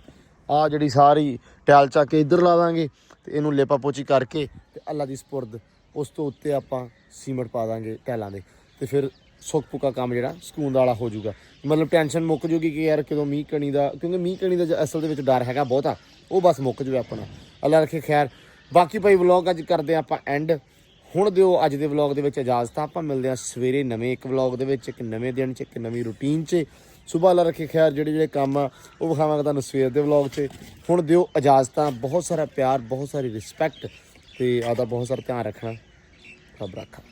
ਆ ਜਿਹੜੀ ਸਾਰੀ ਟੈਲ ਚੱਕ ਕੇ ਇੱਧਰ ਲਾ ਦਾਂਗੇ ਤੇ ਇਹਨੂੰ ਲੇਪਾ ਪੋਚੀ ਕਰਕੇ ਤੇ ਅੱਲਾ ਦੀ ਸਪੁਰਦ। ਉਸ ਤੋਂ ਉੱਤੇ ਆਪਾਂ ਸੀਮੈਂਟ ਪਾ ਦਾਂਗੇ ਟੈਲਾਂ ਦੇ, ਤੇ ਫਿਰ ਸੁੱਕ ਪੁੱਕਾ ਕੰਮ ਜਿਹੜਾ ਸਕੂਨ ਵਾਲਾ ਹੋ ਜਾਊਗਾ। ਮਤਲਬ ਟੈਨਸ਼ਨ ਮੁੱਕ ਜੂਗੀ ਕਿ ਯਾਰ ਕਦੋਂ ਮੀਂਹ ਕਣੀ ਦਾ, ਕਿਉਂਕਿ ਮੀਂਹ ਕਣੀ ਦਾ ਅਸਲ ਦੇ ਵਿੱਚ ਡਰ ਹੈਗਾ ਬਹੁਤਾ, ਉਹ ਬਸ ਮੁੱਕ ਜਾਵੇ ਆਪਣਾ। ਅੱਲਾ ਰੱਖੇ ਖੈਰ। ਬਾਕੀ ਭਾਈ ਵਲੌਗ ਅੱਜ ਕਰਦੇ ਆਪਾਂ ਐਂਡ। ਹੁਣ ਦਿਓ ਅੱਜ ਦੇ ਵਲੌਗ ਦੇ ਵਿੱਚ ਇਜਾਜ਼ਤ। ਆਪਾਂ ਮਿਲਦੇ ਹਾਂ ਸਵੇਰੇ ਨਵੇਂ ਇੱਕ ਵਲੌਗ ਦੇ ਵਿੱਚ, ਇੱਕ ਨਵੇਂ ਦਿਨ 'ਚ, ਇੱਕ ਨਵੀਂ ਰੂਟੀਨ 'ਚ। ਸੁਬਾਹ ਅੱਲਾ ਰੱਖੇ ਖੈਰ। ਜਿਹੜੇ ਕੰਮ ਆ ਉਹ ਵਿਖਾਵਾਂਗਾ ਤੁਹਾਨੂੰ ਸਵੇਰ ਦੇ ਵਲੌਗ 'ਚ। ਹੁਣ ਦਿਓ ਇਜਾਜ਼ਤਾਂ। ਬਹੁਤ ਸਾਰਾ ਪਿਆਰ, ਬਹੁਤ ਸਾਰੀ ਰਿਸਪੈਕਟ, ਤੇ ਆਪਦਾ ਬਹੁਤ ਸਾਰਾ ਧਿਆਨ ਰੱਖਣਾ। ਰੱਬ ਰੱਖਾ।